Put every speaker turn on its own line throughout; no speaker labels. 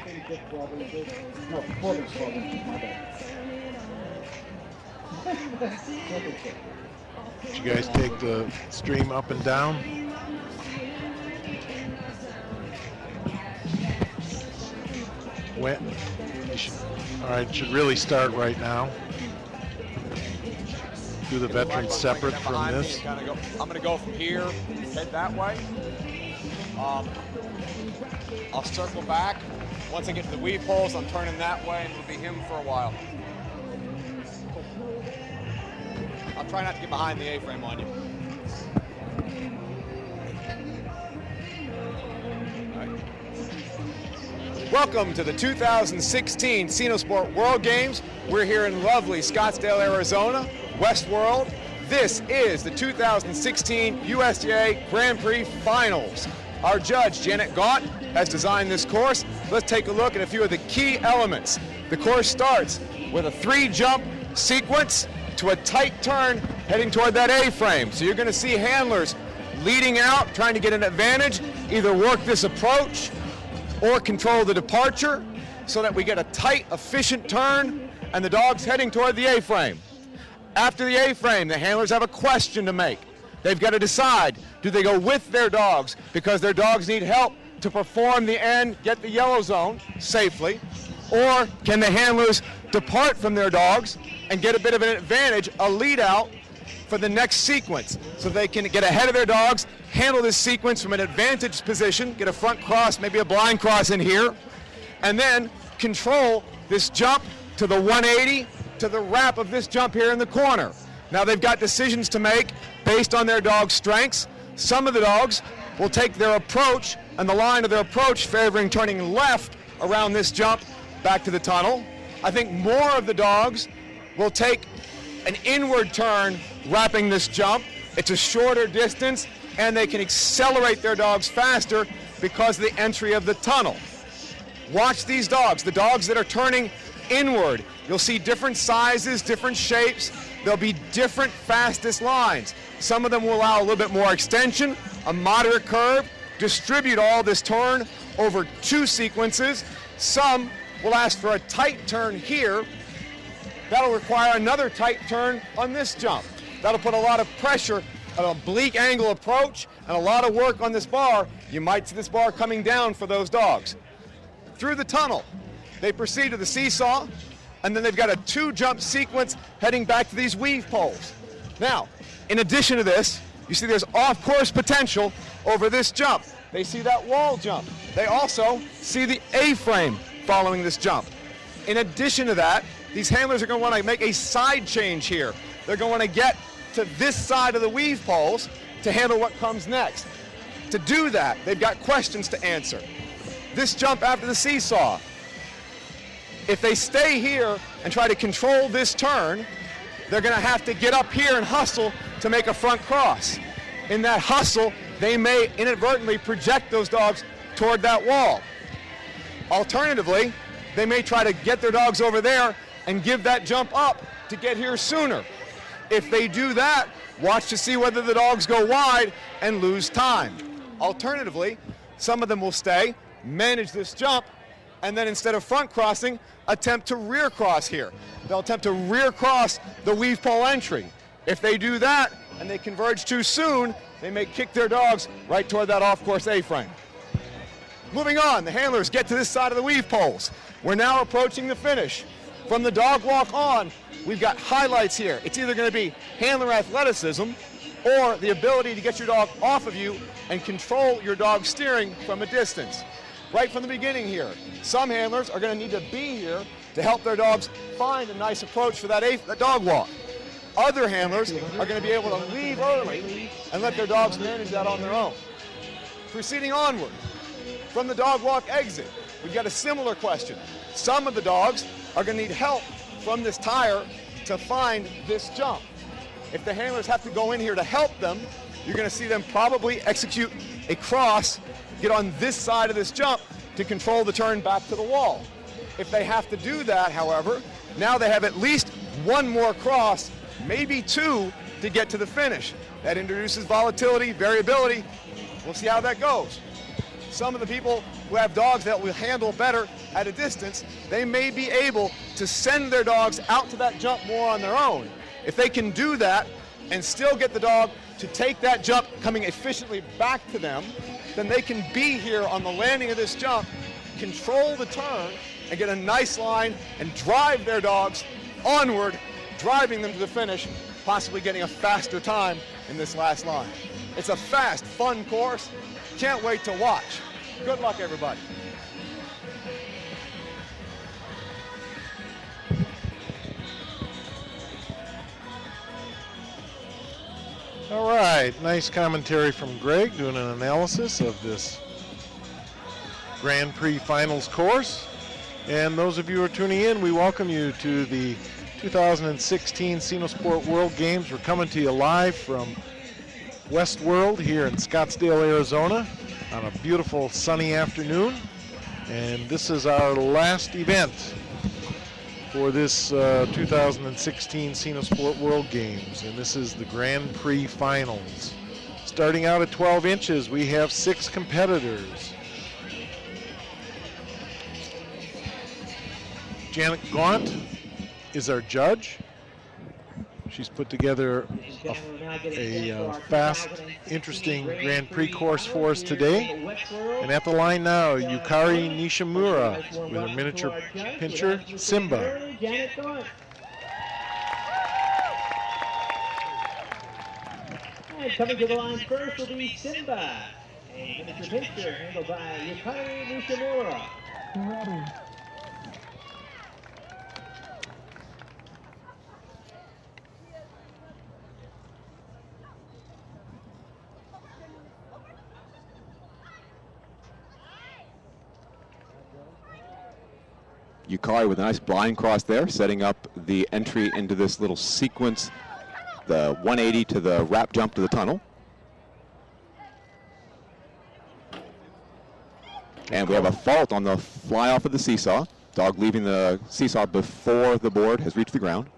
Did you guys take the stream up and down? When? All right, should really start right now. Do the veterans separate from this?
I'm going to go from here, head that way. I'll circle back. Once I get to the weave poles, I'm turning that way, and it'll be him for a while. I'll try not to get behind the A-frame on you. Welcome to the 2016 Cenosport World Games. We're here in lovely Scottsdale, Arizona, Westworld. This is the 2016 USDA Grand Prix Finals. Our judge, Janet Gaunt, has designed this course. Let's take a look at a few of the key elements. The course starts with a 3-jump sequence to a tight turn heading toward that A-frame. So you're going to see handlers leading out, trying to get an advantage, either work this approach or control the departure so that we get a tight, efficient turn and the dog's heading toward the A-frame. After the A-frame, the handlers have a question to make. They've got to decide, do they go with their dogs because their dogs need help to perform the end, get the yellow zone safely, or can the handlers depart from their dogs and get a bit of an advantage, a lead out for the next sequence so they can get ahead of their dogs, handle this sequence from an advantage position, get a front cross, maybe a blind cross in here, and then control this jump to the 180 to the wrap of this jump here in the corner. Now they've got decisions to make based on their dog's strengths. Some of the dogs will take their approach and the line of their approach favoring turning left around this jump back to the tunnel. I think more of the dogs will take an inward turn wrapping this jump. It's a shorter distance and they can accelerate their dogs faster because of the entry of the tunnel. Watch these dogs, the dogs that are turning inward. You'll see different sizes, different shapes. There'll be different fastest lines. Some of them will allow a little bit more extension, a moderate curve, distribute all this turn over 2 sequences. Some will ask for a tight turn here. That'll require another tight turn on this jump. That'll put a lot of pressure, an oblique angle approach, and a lot of work on this bar. You might see this bar coming down for those dogs. Through the tunnel, they proceed to the seesaw, and then they've got a 2-jump sequence heading back to these weave poles. Now, in addition to this, you see there's off-course potential over this jump. They see that wall jump. They also see the A-frame following this jump. In addition to that, these handlers are going to want to make a side change here. They're going to want to get to this side of the weave poles to handle what comes next. To do that, they've got questions to answer. This jump after the seesaw, if they stay here and try to control this turn, they're going to have to get up here and hustle to make a front cross. In that hustle, they may inadvertently project those dogs toward that wall. Alternatively, they may try to get their dogs over there and give that jump up to get here sooner. If they do that, watch to see whether the dogs go wide and lose time. Alternatively, some of them will stay, manage this jump, and then instead of front crossing, attempt to rear cross here. They'll attempt to rear cross the weave pole entry. If they do that and they converge too soon, they may kick their dogs right toward that off-course A-frame. Moving on, the handlers get to this side of the weave poles. We're now approaching the finish. From the dog walk on, we've got highlights here. It's either going to be handler athleticism or the ability to get your dog off of you and control your dog's steering from a distance. Right from the beginning here, some handlers are going to need to be here to help their dogs find a nice approach for that dog walk. Other handlers are going to be able to leave early and let their dogs manage that on their own. Proceeding onward, from the dog walk exit, we've got a similar question. Some of the dogs are going to need help from this tire to find this jump. If the handlers have to go in here to help them, you're going to see them probably execute a cross, get on this side of this jump to control the turn back to the wall. If they have to do that, however, now they have at least one more cross, maybe 2, to get to the finish. That introduces volatility, variability. We'll see how that goes. Some of the people who have dogs that will handle better at a distance, they may be able to send their dogs out to that jump more on their own. If they can do that and still get the dog to take that jump coming efficiently back to them, then they can be here on the landing of this jump, control the turn, and get a nice line and drive their dogs onward, driving them to the finish, possibly getting a faster time in this last line. It's a fast, fun course. Can't wait to watch. Good luck, everybody.
All right, nice commentary from Greg doing an analysis of this Grand Prix Finals course. And those of you who are tuning in, we welcome you to the 2016 Sinosport World Games. We're coming to you live from West World here in Scottsdale, Arizona on a beautiful sunny afternoon. And this is our last event for this 2016 Sinosport World Games, and this is the Grand Prix Finals. Starting out at 12 inches, we have 6 competitors. Janet Gaunt is our judge. She's put together a fast, interesting Grand Prix course for us today. And at the line now, Yukari Nishimura with her miniature pincher, Simba.
And coming to the line first will be Simba, a miniature pincher handled by Yukari Nishimura. Ready.
Yukari with a nice blind cross there, setting up the entry into this little sequence, the 180 to the wrap jump to the tunnel. And we have a fault on the fly off of the seesaw. Dog leaving the seesaw before the board has reached the ground.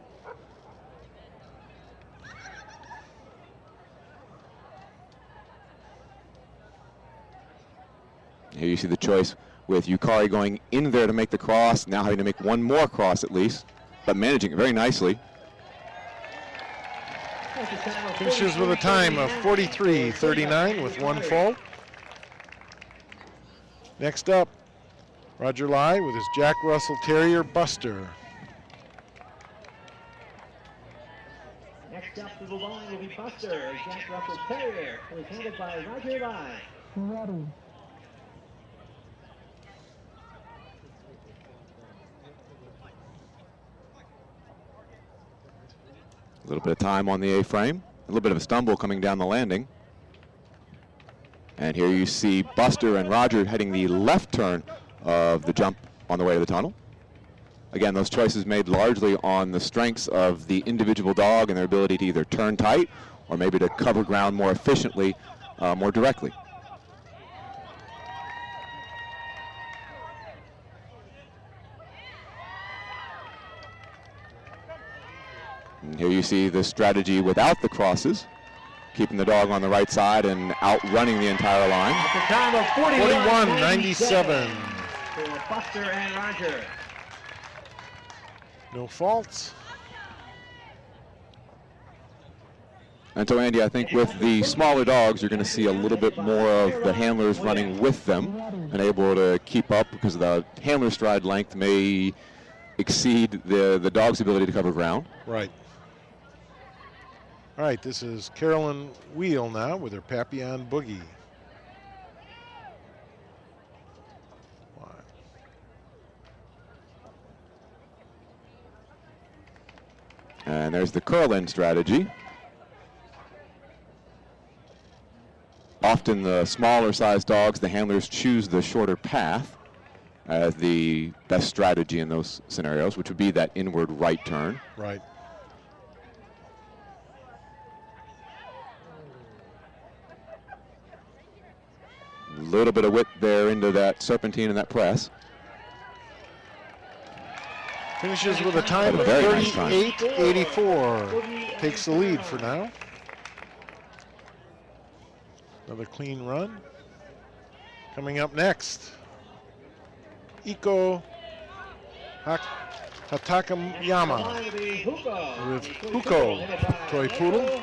Here you see the choice with Yukari going in there to make the cross, now having to make one more cross at least, but managing it very nicely.
Finishes with a time of 43.39 with 1 fault. Next up, Roger Lai with his Jack Russell Terrier Buster.
Next up to the line will be Buster, a Jack Russell Terrier, who is handled by Roger Lai. Ready.
A little bit of time on the A-frame, a little bit of a stumble coming down the landing. And here you see Buster and Roger heading the left turn of the jump on the way to the tunnel. Again, those choices made largely on the strengths of the individual dog and their ability to either turn tight or maybe to cover ground more efficiently, more directly. And here you see the strategy without the crosses, keeping the dog on the right side and outrunning the entire line.
At the time of
41.97
for Buster and Roger.
No faults.
And so, Andy, I think with the smaller dogs, you're going to see a little bit more of the handlers running with them and able to keep up because the handler stride length may exceed the dog's ability to cover ground.
Right. All right, this is Carolyn Wheel now with her Papillon Boogie.
And there's the curl-in strategy. Often the smaller sized dogs, the handlers choose the shorter path as the best strategy in those scenarios, which would be that inward right turn.
Right.
A little bit of width there into that serpentine and that press.
Finishes with a time of
Very nice time.
38.84. Takes the lead for now. Another clean run. Coming up next, Iko Hatakayama with Huko Toy Poodle.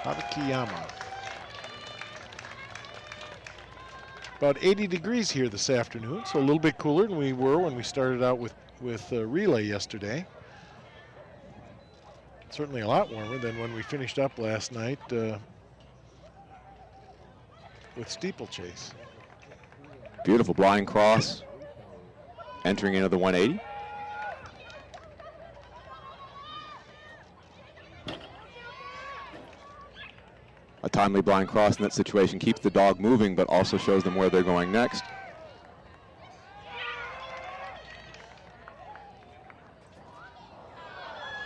Hatakayama. About 80 degrees here this afternoon, so a little bit cooler than we were when we started out with relay yesterday. Certainly a lot warmer than when we finished up last night with steeplechase.
Beautiful blind cross entering into the 180. A timely blind cross in that situation keeps the dog moving, but also shows them where they're going next.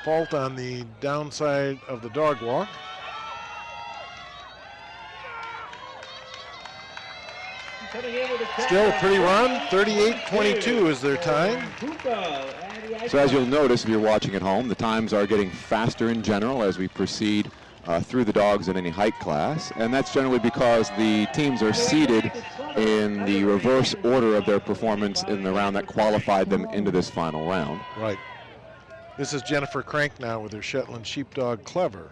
Fault on the downside of the dog walk. Still a pretty run. 38:22 is their time.
So as you'll notice if you're watching at home, the times are getting faster in general as we proceed through the dogs in any height class, and that's generally because the teams are seated in the reverse order of their performance in the round that qualified them into this final round.
Right. This is Jennifer Crank now with her Shetland sheepdog Clever.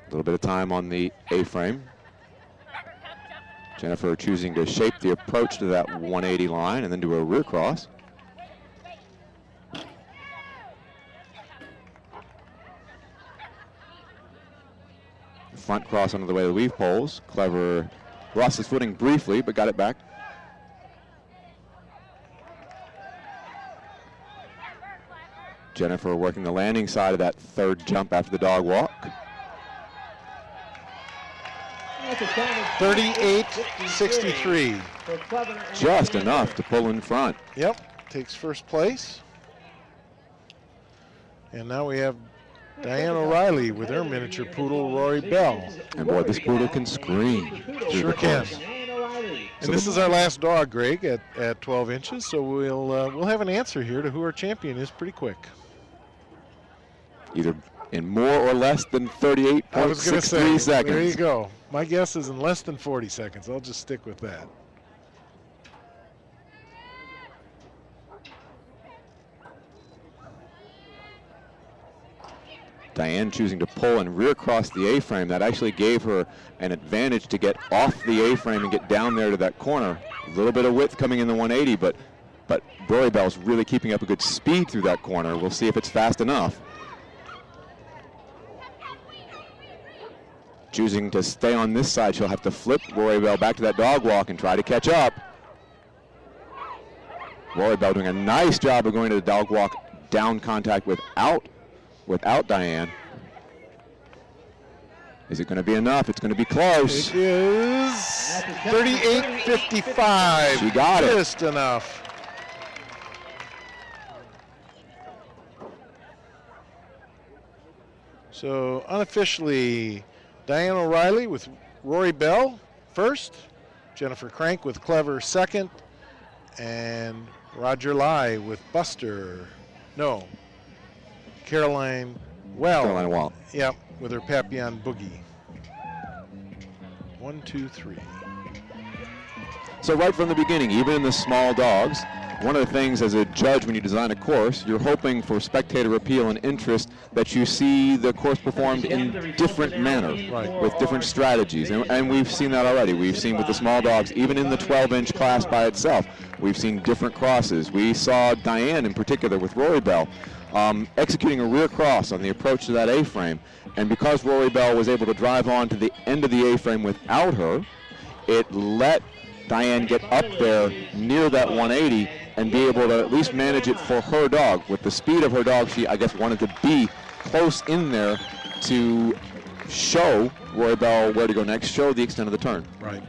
A little bit of time on the A-frame. Jennifer choosing to shape the approach to that 180 line and then do a rear cross. Front cross under the way of the weave poles. Clever lost his footing briefly, but got it back. Jennifer working the landing side of that third jump after the dog walk.
38:63.
Just enough to pull in front.
Yep, takes first place. And now we have Diane O'Reilly with her miniature poodle, Rory Bell.
And boy, this poodle can scream.
Sure can. And this is our last dog, Greg, at 12 inches, so we'll have an answer here to who our champion is pretty quick.
Either in more or less than 38.63 seconds.
There you go. My guess is in less than 40 seconds. I'll just stick with that.
Diane choosing to pull and rear cross the A-frame. That actually gave her an advantage to get off the A-frame and get down there to that corner. A little bit of width coming in the 180, but Rory Bell's really keeping up a good speed through that corner. We'll see if it's fast enough. Choosing to stay on this side, she'll have to flip Rory Bell back to that dog walk and try to catch up. Rory Bell doing a nice job of going to the dog walk down contact without Diane. Is it going to be enough? It's going to be close.
It is 38:55.
She got it.
Just enough. So unofficially, Diane O'Reilly with Rory Bell first, Jennifer Crank with Clever second, and Roger Lai with Buster. No, Caroline Well.
Caroline Well.
Yep, with her Papillon Boogie. 1, 2, 3.
So right from the beginning, even in the small dogs, one of the things as a judge when you design a course, you're hoping for spectator appeal and interest that you see the course performed in different manner, with different strategies. And we've seen that already. We've seen with the small dogs, even in the 12-inch class by itself, we've seen different crosses. We saw Diane in particular with Rory Bell executing a rear cross on the approach to that A-frame. And because Rory Bell was able to drive on to the end of the A-frame without her, it let Diane get up there near that 180 and be able to at least manage it for her dog. With the speed of her dog, she, I guess, wanted to be close in there to show Rory Bell where to go next, show the extent of the turn.
Right.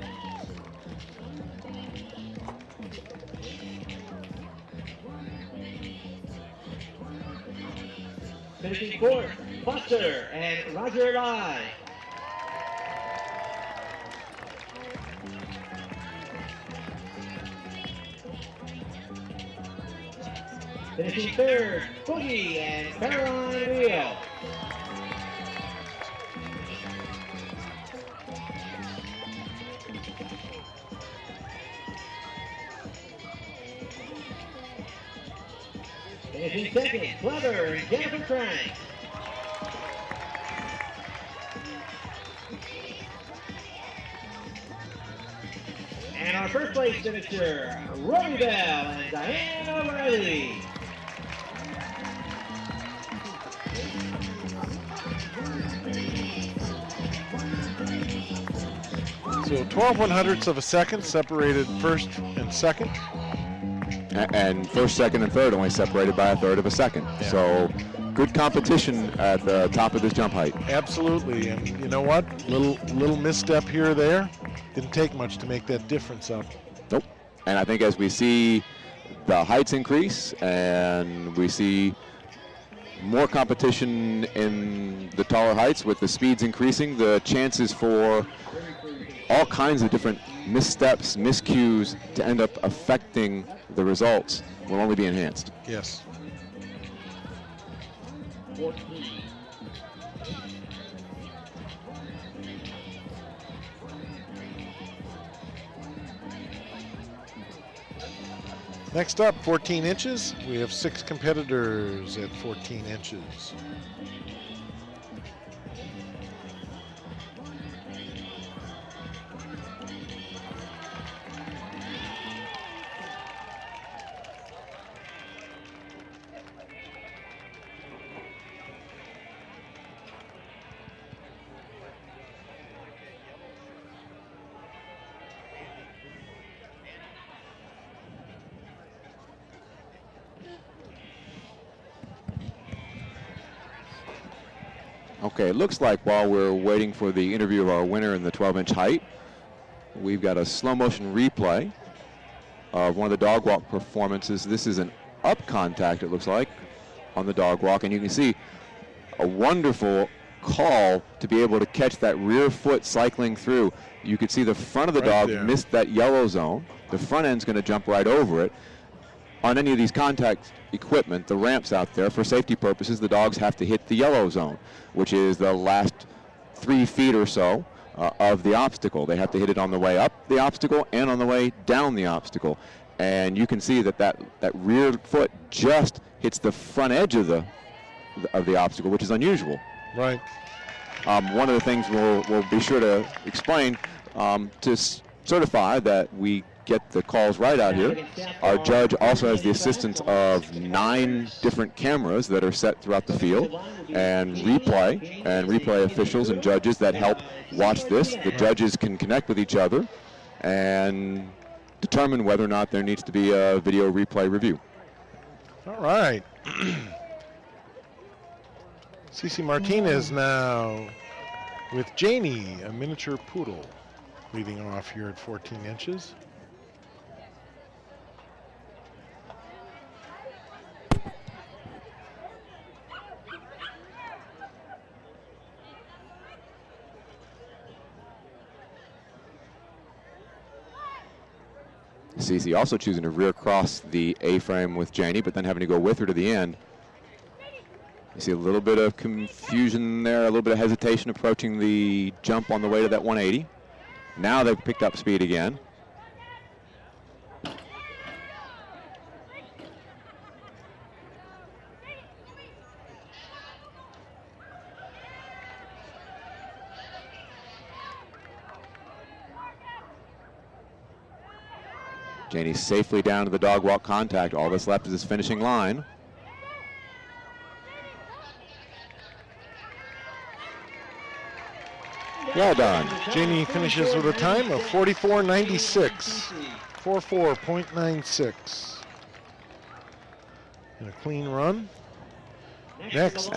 Finishing fourth, Buster and Roger Lai. Finishing third, Boogie and Caroline mother, Jennifer Frank. And our first place finisher, Robbie Bell and Diane O'Reilly.
So 12/100ths of a second separated first and second.
And first, second, and third only separated by a third of a second.
Yeah.
So good competition at the top of this jump height.
Absolutely, and you know what? Little misstep here or there. Didn't take much to make that difference up.
Nope. And I think as we see the heights increase and we see more competition in the taller heights with the speeds increasing, the chances for all kinds of different missteps, miscues to end up affecting the results will only be enhanced.
Yes.
14.
Next up, 14 inches. We have 6 competitors at 14 inches.
Okay, it looks like while we're waiting for the interview of our winner in the 12-inch height, we've got a slow motion replay of one of the dog walk performances. This is an up contact, it looks like, on the dog walk, and you can see a wonderful call to be able to catch that rear foot cycling through. You could see the front of the
Right
dog
there.
missed that yellow zone. The front end's going to jump right over it. On any of these contact equipment, the ramps out there, for safety purposes, the dogs have to hit the yellow zone, which is the last 3 feet or so of the obstacle. They have to hit it on the way up the obstacle and on the way down the obstacle. And you can see that rear foot just hits the front edge of the obstacle, which is unusual.
Right.
One of the things we'll be sure to explain to certify that we get the calls right out here. Our judge also has the assistance of 9 different cameras that are set throughout the field, and replay officials and judges that help watch this. The judges can connect with each other and determine whether or not there needs to be a video replay review.
All right. Cece Martinez now with Janie, a miniature poodle, leading off here at 14 inches.
Cece also choosing to rear cross the A-frame with Janie, but then having to go with her to the end. You see a little bit of confusion there, a little bit of hesitation approaching the jump on the way to that 180. Now they've picked up speed again. Janie safely down to the dog walk contact. All that's left is his finishing line. Well done.
Janie finishes with a time of 44.96. 44.96. And a clean run. Next,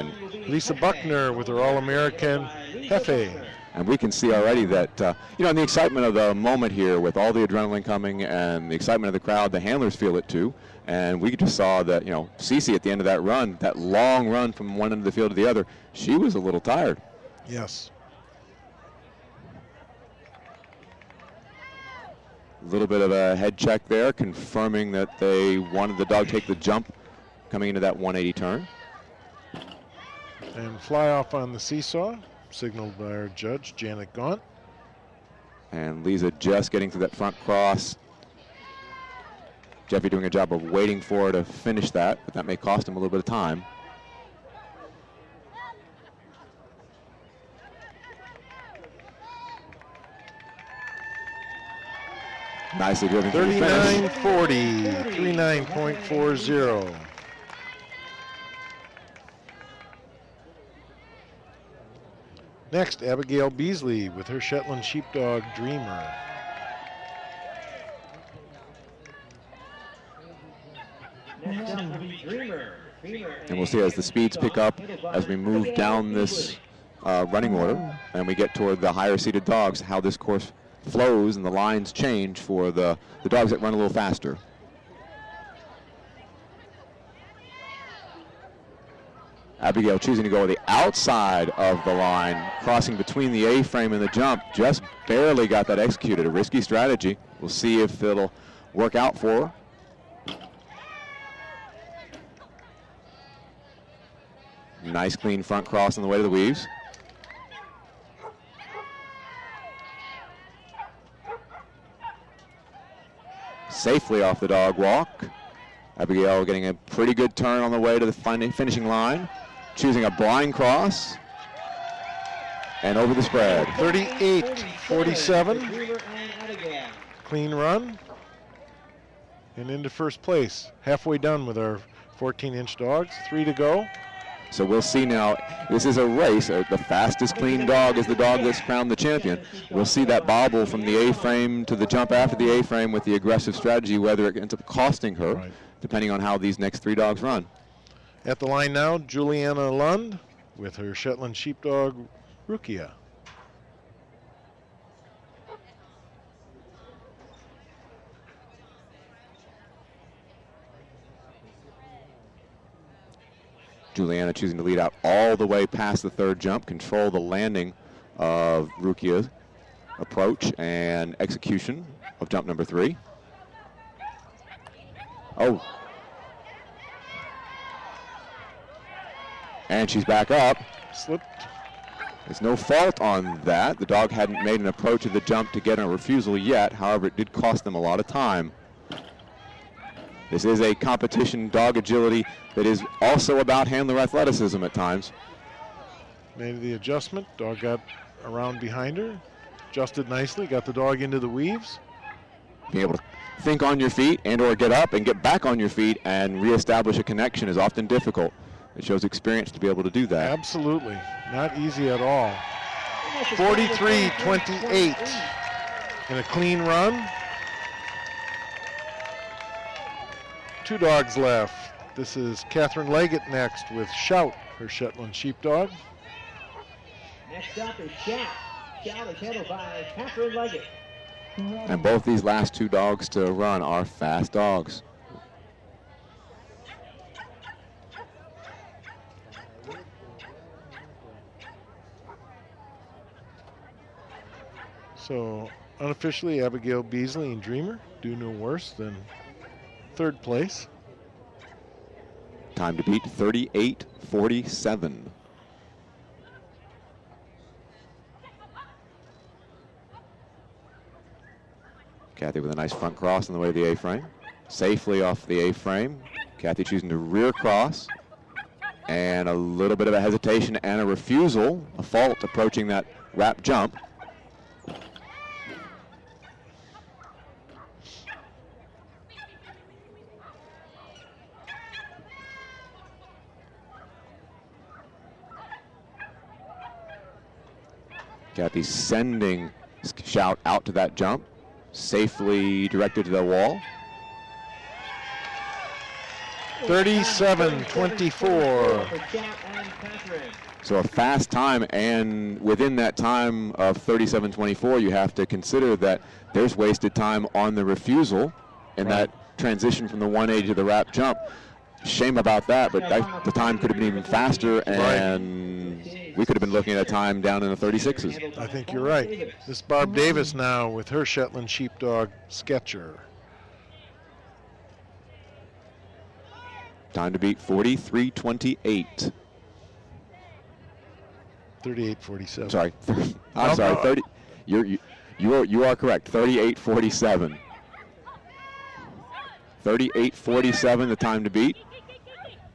Lisa Buckner with her All-American Hefe.
And we can see already that, in the excitement of the moment here with all the adrenaline coming and the excitement of the crowd, the handlers feel it too. And we just saw that, Cece at the end of that run, that long run from one end of the field to the other, she was a little tired.
Yes.
A little bit of a head check there, confirming that they wanted the dog to take the jump coming into that 180 turn.
And fly off on the seesaw, signaled by our judge, Janet Gaunt.
And Lisa just getting to that front cross. Jeffy doing a job of waiting for her to finish that, but that may cost him a little bit of time. Nicely driven through the finish.
39.40, 39.40. Next, Abigail Beasley with her Shetland Sheepdog Dreamer.
Next up will be Dreamer.
And we'll see as the speeds pick up as we move down this running order and we get toward the higher seated dogs, how this course flows and the lines change for the dogs that run a little faster. Abigail choosing to go to the outside of the line, crossing between the A-frame and the jump, just barely got that executed. A risky strategy. We'll see if it'll work out for her. Nice clean front cross on the way to the weaves. Safely off the dog walk. Abigail getting a pretty good turn on the way to the finishing line. Choosing a blind cross. And over the spread.
38.47. Clean run. And into first place. Halfway done with our 14-inch dogs. 3 to go.
So we'll see now, this is a race. The fastest clean dog is the dog that's crowned the champion. We'll see that bobble from the A-frame to the jump after the A-frame with the aggressive strategy, whether it ends up costing her, depending on how these next 3 dogs run.
At the line now, Juliana Lund with her Shetland Sheepdog Rukia.
Juliana choosing to lead out all the way past the 3rd jump, control the landing of Rukia's approach and execution of jump number 3. Oh. And she's back up.
Slipped.
There's no fault on that. The dog hadn't made an approach of the jump to get a refusal yet. However, it did cost them a lot of time. This is a competition dog agility that is also about handler athleticism at times.
Made the adjustment. Dog got around behind her. Adjusted nicely. Got the dog into the weaves.
Being able to think on your feet and or get up and get back on your feet and reestablish a connection is often difficult. It shows experience to be able to do that.
Absolutely. Not easy at all. 43.28 in a clean run. 2 dogs left. This is Catherine Leggett next with Shout, her Shetland Sheepdog.
Next up is Shout. Shout is handled by Catherine Leggett.
And both these last 2 dogs to run are fast dogs.
So unofficially, Abigail Beasley and Dreamer do no worse than 3rd place.
Time to beat 38.47. Kathy with a nice front cross on the way to the A-frame. Safely off the A-frame. Kathy choosing to rear cross. And a little bit of a hesitation and a refusal, a fault approaching that wrap jump. Kathy sending Shout out to that jump, safely directed to the wall.
37.24.
So a fast time, and within that time of 37.24, you have to consider that there's wasted time on the refusal in that transition from the 180 to the wrap jump. Shame about that, but the time could have been even faster, and we could have been looking at a time down in the 36s.
I think you're right. This is Barb Davis now with her Shetland Sheepdog Sketcher.
Time to beat 43.28.
38.47.
Sorry, I'm sorry. 30. You are correct. 38.47. 38.47. The time to beat.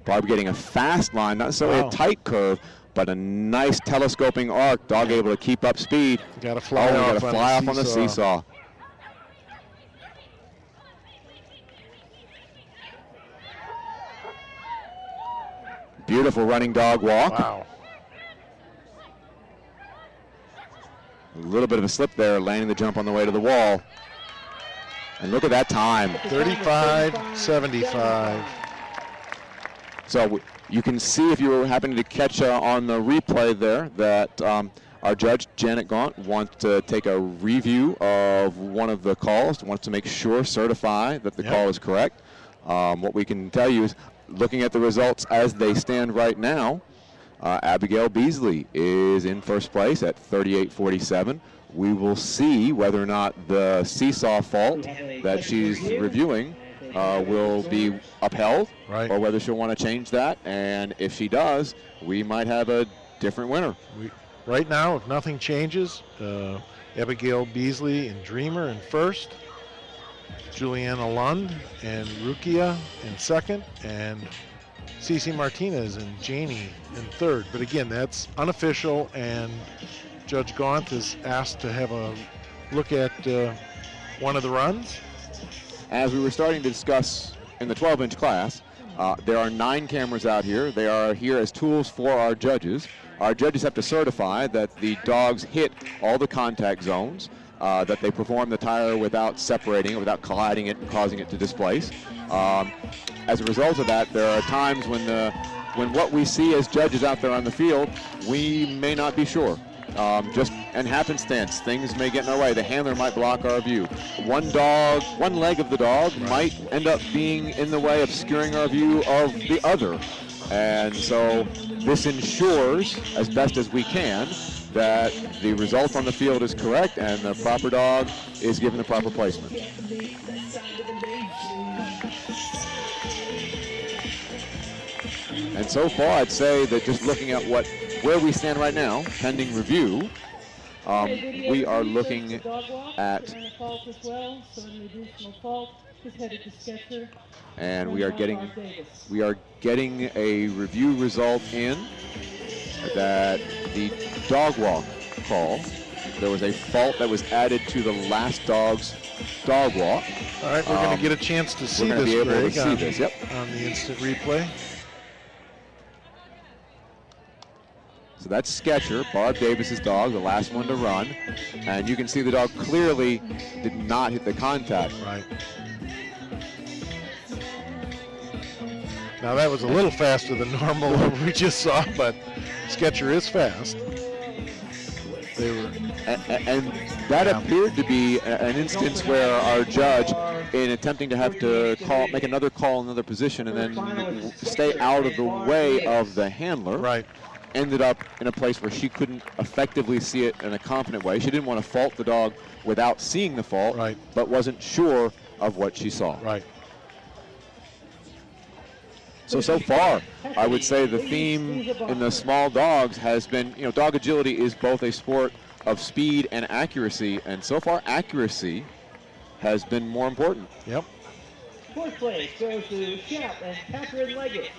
Barb getting a fast line, not necessarily a tight curve, but a nice telescoping arc. Dog able to keep up speed.
Got to fly off
on the seesaw. Beautiful running dog walk.
Wow.
A little bit of a slip there, landing the jump on the way to the wall. And look at that time.
35-75.
So you can see, if you were happening to catch on the replay there, that our judge, Janet Gaunt, wants to take a review of one of the calls, wants to make sure, certify that the call is correct. What we can tell you is, looking at the results as they stand right now, Abigail Beasley is in first place at 38-47. We will see whether or not the seesaw fault that she's reviewing will be upheld,
Right.
or whether she'll want to change that. And if she does, we might have a different winner.
Right now, if nothing changes, Abigail Beasley and Dreamer in first, Juliana Lund and Rukia in second, and Cece Martinez and Janie in third. But again, that's unofficial, and Judge Gaunt is asked to have a look at one of the runs.
As we were starting to discuss in the 12-inch class, there are 9 cameras out here. They are here as tools for our judges. Our judges have to certify that the dogs hit all the contact zones, that they perform the tire without separating it, without colliding it and causing it to displace. As a result of that, there are times when what we see as judges out there on the field, we may not be sure. Just in happenstance, things may get in our way. The handler might block our view. One leg of the dog might end up being in the way, obscuring our view of the other. And so this ensures, as best as we can, that the result on the field is correct and the proper dog is given the proper placement. And so far, I'd say that just looking at where we stand right now, pending review, we are looking at, and we are getting a review result in that the dog walk call, there was a fault that was added to the last dog's dog walk.
All right, we're going to get a chance to see this, Greg, on the instant replay.
So that's Sketcher, Barb Davis's dog, the last one to run. And you can see the dog clearly did not hit the contact.
Right. Now that was a little faster than normal what we just saw, but Sketcher is fast. They were,
and that appeared to be an instance where our judge, in attempting to have to make another call in another position and then stay out of the way of the handler,
right,
ended up in a place where she couldn't effectively see it in a confident way. She didn't want to fault the dog without seeing the fault,
right,
but wasn't sure of what she saw.
Right.
So far, I would say the theme in the small dogs has been, dog agility is both a sport of speed and accuracy, and so far accuracy has been more important.
Yep.
Fourth place goes to Shep and Catherine Leggett.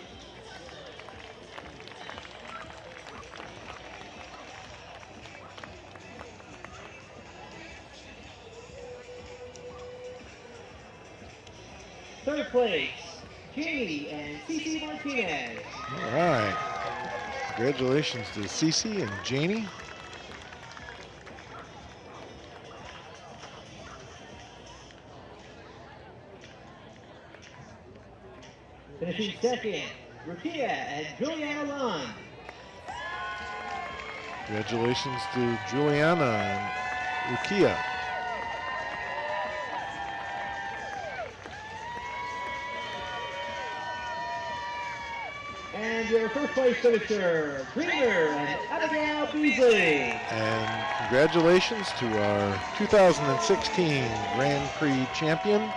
Third place, Janie and Cece Martinez.
All right. Congratulations to Cece and Janie.
Finishing second, Rukia and Juliana Lund.
Congratulations to Juliana and Rukia.
And your first place finisher, Dreamer and Abigail Beasley.
And congratulations to our 2016 Grand Prix champion,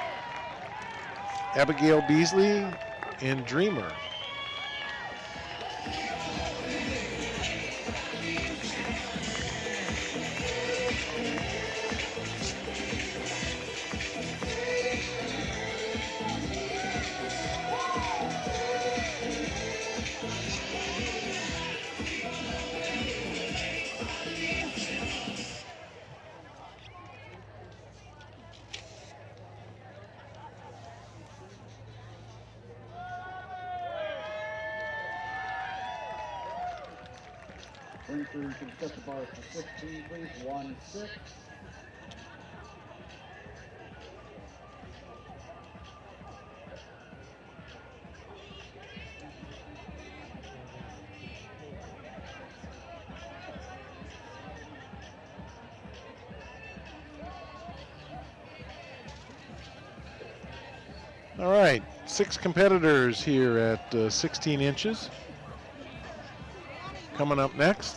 Abigail Beasley and Dreamer.
Brinker, you can set the bar for 16, please. 1-6.
All right, 6 competitors here at 16 inches. Coming up next.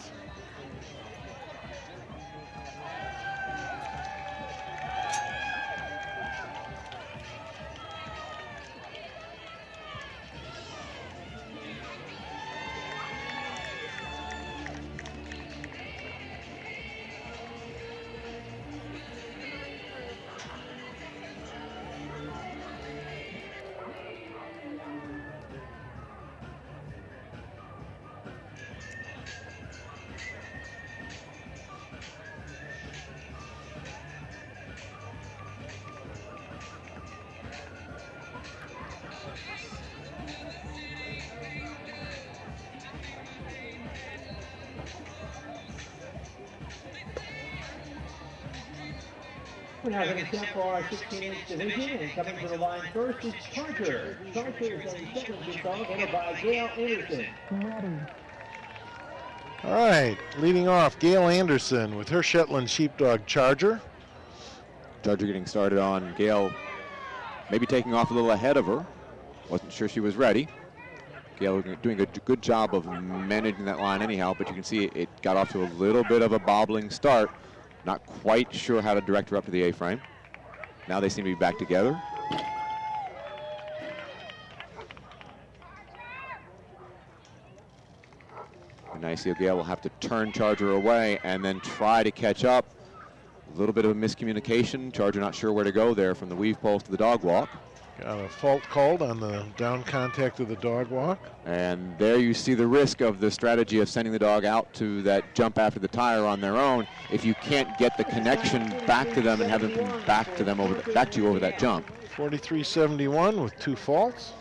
We have an attempt for our 16-inch division, and coming to the line first is Charger. Charger is a second dog, headed by Gail Anderson.
All right, leading off, Gail Anderson with her Shetland Sheepdog Charger.
Charger getting started on Gail, maybe taking off a little ahead of her. Wasn't sure she was ready. Gail doing a good job of managing that line anyhow, but you can see it got off to a little bit of a bobbling start. Not quite sure how to direct her up to the A-frame. Now they seem to be back together. And now you see Gail will have to turn Charger away and then try to catch up. A little bit of a miscommunication. Charger not sure where to go there from the weave post to the dog walk.
Got a fault called on the down contact of the dog walk.
And there you see the risk of the strategy of sending the dog out to that jump after the tire on their own. If you can't get the connection back to them and have them come back to them back to you over that jump.
43.71 with 2 faults.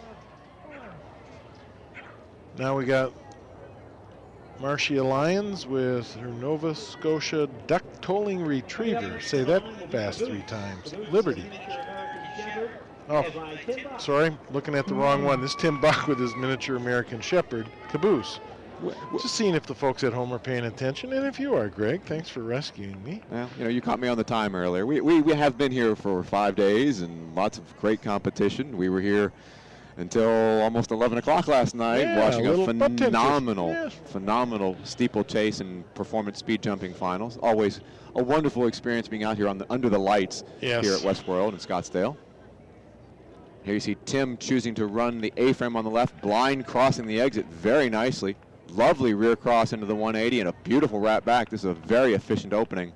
Now we got Marcia Lyons with her Nova Scotia Duck Tolling Retriever. Say that fast 3 times. Liberty. Oh, sorry, looking at the wrong one. This is Tim Buck with his miniature American Shepherd, Caboose. Just seeing if the folks at home are paying attention, and if you are, Greg, thanks for rescuing me.
Well, you caught me on the time earlier. We have been here for 5 days and lots of great competition. We were here until almost 11 o'clock last night, watching a phenomenal steeplechase and performance speed jumping finals. Always a wonderful experience being out here under the lights here at Westworld in Scottsdale. Here you see Tim choosing to run the A-frame on the left, blind crossing the exit very nicely. Lovely rear cross into the 180 and a beautiful wrap back. This is a very efficient opening.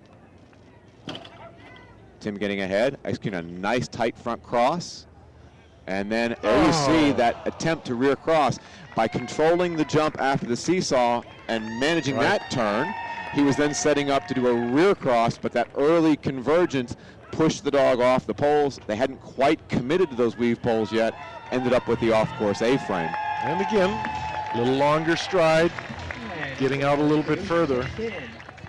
Tim getting ahead, executing a nice tight front cross. And then there you see that attempt to rear cross. By controlling the jump after the seesaw and managing that turn, he was then setting up to do a rear cross, but that early convergence pushed the dog off the poles. They hadn't quite committed to those weave poles yet. Ended up with the off-course A-frame.
And again, a little longer stride, getting out a little bit further,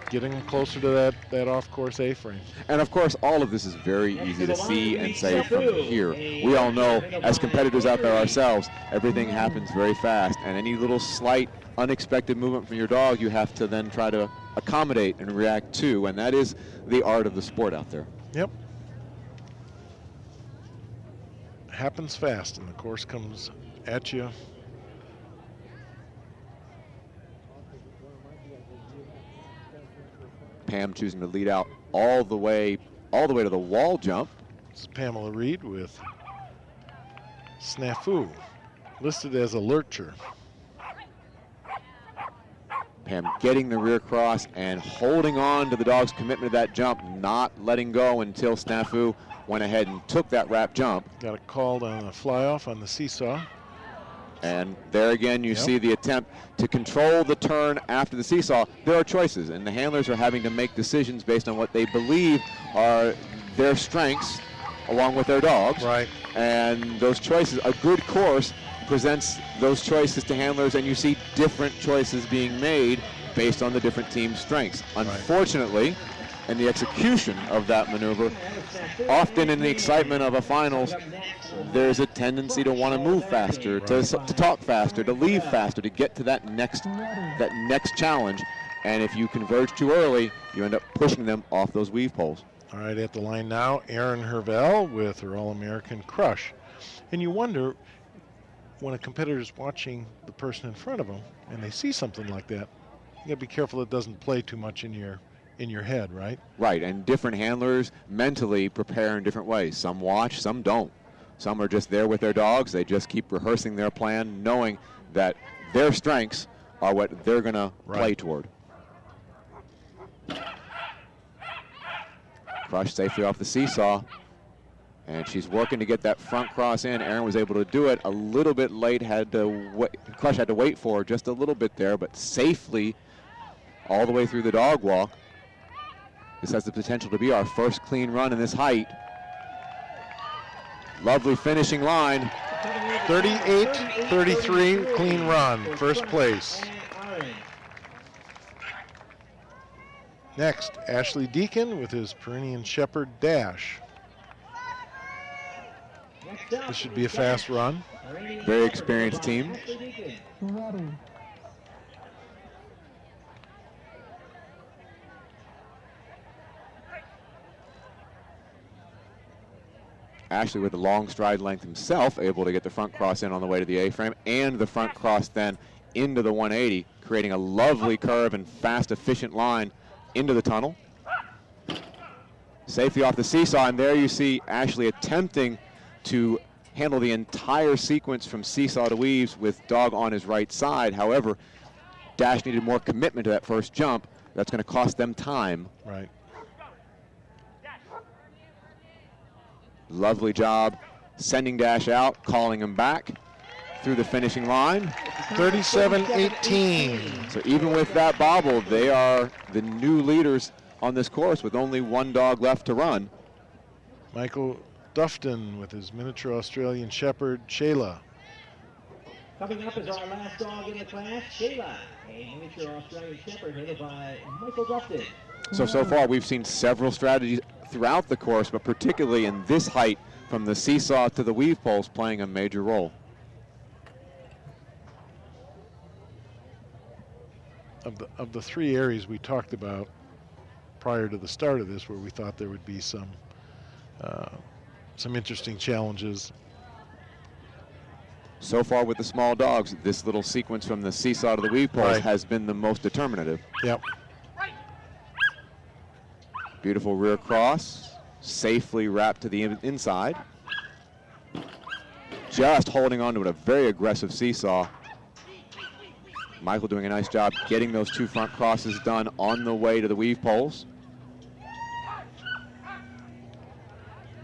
getting closer to that off-course A-frame.
And of course, all of this is very easy to see and say from here. We all know, as competitors out there ourselves, everything happens very fast, and any little slight unexpected movement from your dog, you have to then try to accommodate and react to, and that is the art of the sport out there.
Yep. Happens fast, and the course comes at you.
Pam choosing to lead out all the way to the wall jump.
This is Pamela Reed with Snafu, listed as a lurcher.
Pam getting the rear cross and holding on to the dog's commitment to that jump, not letting go until Snafu went ahead and took that wrap jump.
Got it called on a fly-off on the seesaw.
And there again, you see the attempt to control the turn after the seesaw. There are choices, and the handlers are having to make decisions based on what they believe are their strengths along with their dogs.
Right.
And those choices, a good course presents those choices to handlers, and you see different choices being made based on the different team's strengths. Unfortunately, in the execution of that maneuver, often in the excitement of a finals, there's a tendency to want to move faster, to talk faster, to leave faster, to get to that next challenge. And if you converge too early, you end up pushing them off those weave poles.
All right, at the line now, Erin Hervel with her All-American Crush. And you wonder, when a competitor's watching the person in front of them and they see something like that, you gotta be careful it doesn't play too much in your head, right?
Right, and different handlers mentally prepare in different ways. Some watch, some don't. Some are just there with their dogs. They just keep rehearsing their plan, knowing that their strengths are what they're gonna play toward. Crush safely off the seesaw, and she's working to get that front cross in. Erin was able to do it a little bit late. Crush had to wait for her just a little bit there, but safely all the way through the dog walk. This has the potential to be our first clean run in this height. Lovely finishing line.
38-33, clean run, first place. Next, Ashley Deacon with his Pyrenean Shepherd Dash. This should be a fast run.
Very experienced team. Ashley with the long stride length himself, able to get the front cross in on the way to the A-frame, and the front cross then into the 180, creating a lovely curve and fast, efficient line into the tunnel. Safety off the seesaw, and there you see Ashley attempting to handle the entire sequence from seesaw to weaves with dog on his right side. However, Dash needed more commitment to that first jump. That's going to cost them time.
Right.
Lovely job sending Dash out, calling him back through the finishing line.
37-18.
So even with that bobble, they are the new leaders on this course with only one dog left to run.
Michael Dufton with his miniature Australian Shepherd, Shayla.
Coming up is our last dog in the class, Shayla, a miniature Australian Shepherd headed by Michael Dufton.
So far we've seen several strategies throughout the course, but particularly in this height from the seesaw to the weave poles playing a major role.
Of the three areas we talked about prior to the start of this, where we thought there would be some interesting challenges.
So far with the small dogs, this little sequence from the seesaw to the weave poles has been the most determinative.
Yep.
Beautiful rear cross, safely wrapped to the inside. Just holding on to it, a very aggressive seesaw. Michael doing a nice job getting those two front crosses done on the way to the weave poles.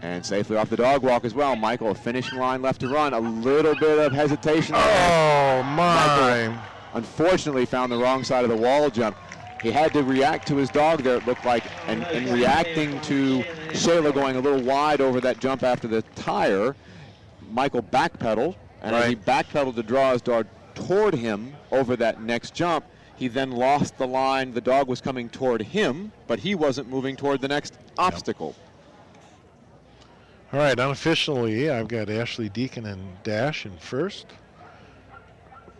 And safely off the dog walk as well. Michael, a finishing line left to run. A little bit of hesitation there.
Oh, my.
Michael, unfortunately, found the wrong side of the wall jump. He had to react to his dog there, it looked like, and reacting to Shayla going a little wide over that jump after the tire, Michael backpedaled, and as he backpedaled to draw his dog toward him over that next jump, he then lost the line. The dog was coming toward him, but he wasn't moving toward the next obstacle.
All right, unofficially, I've got Ashley Deacon and Dash in first.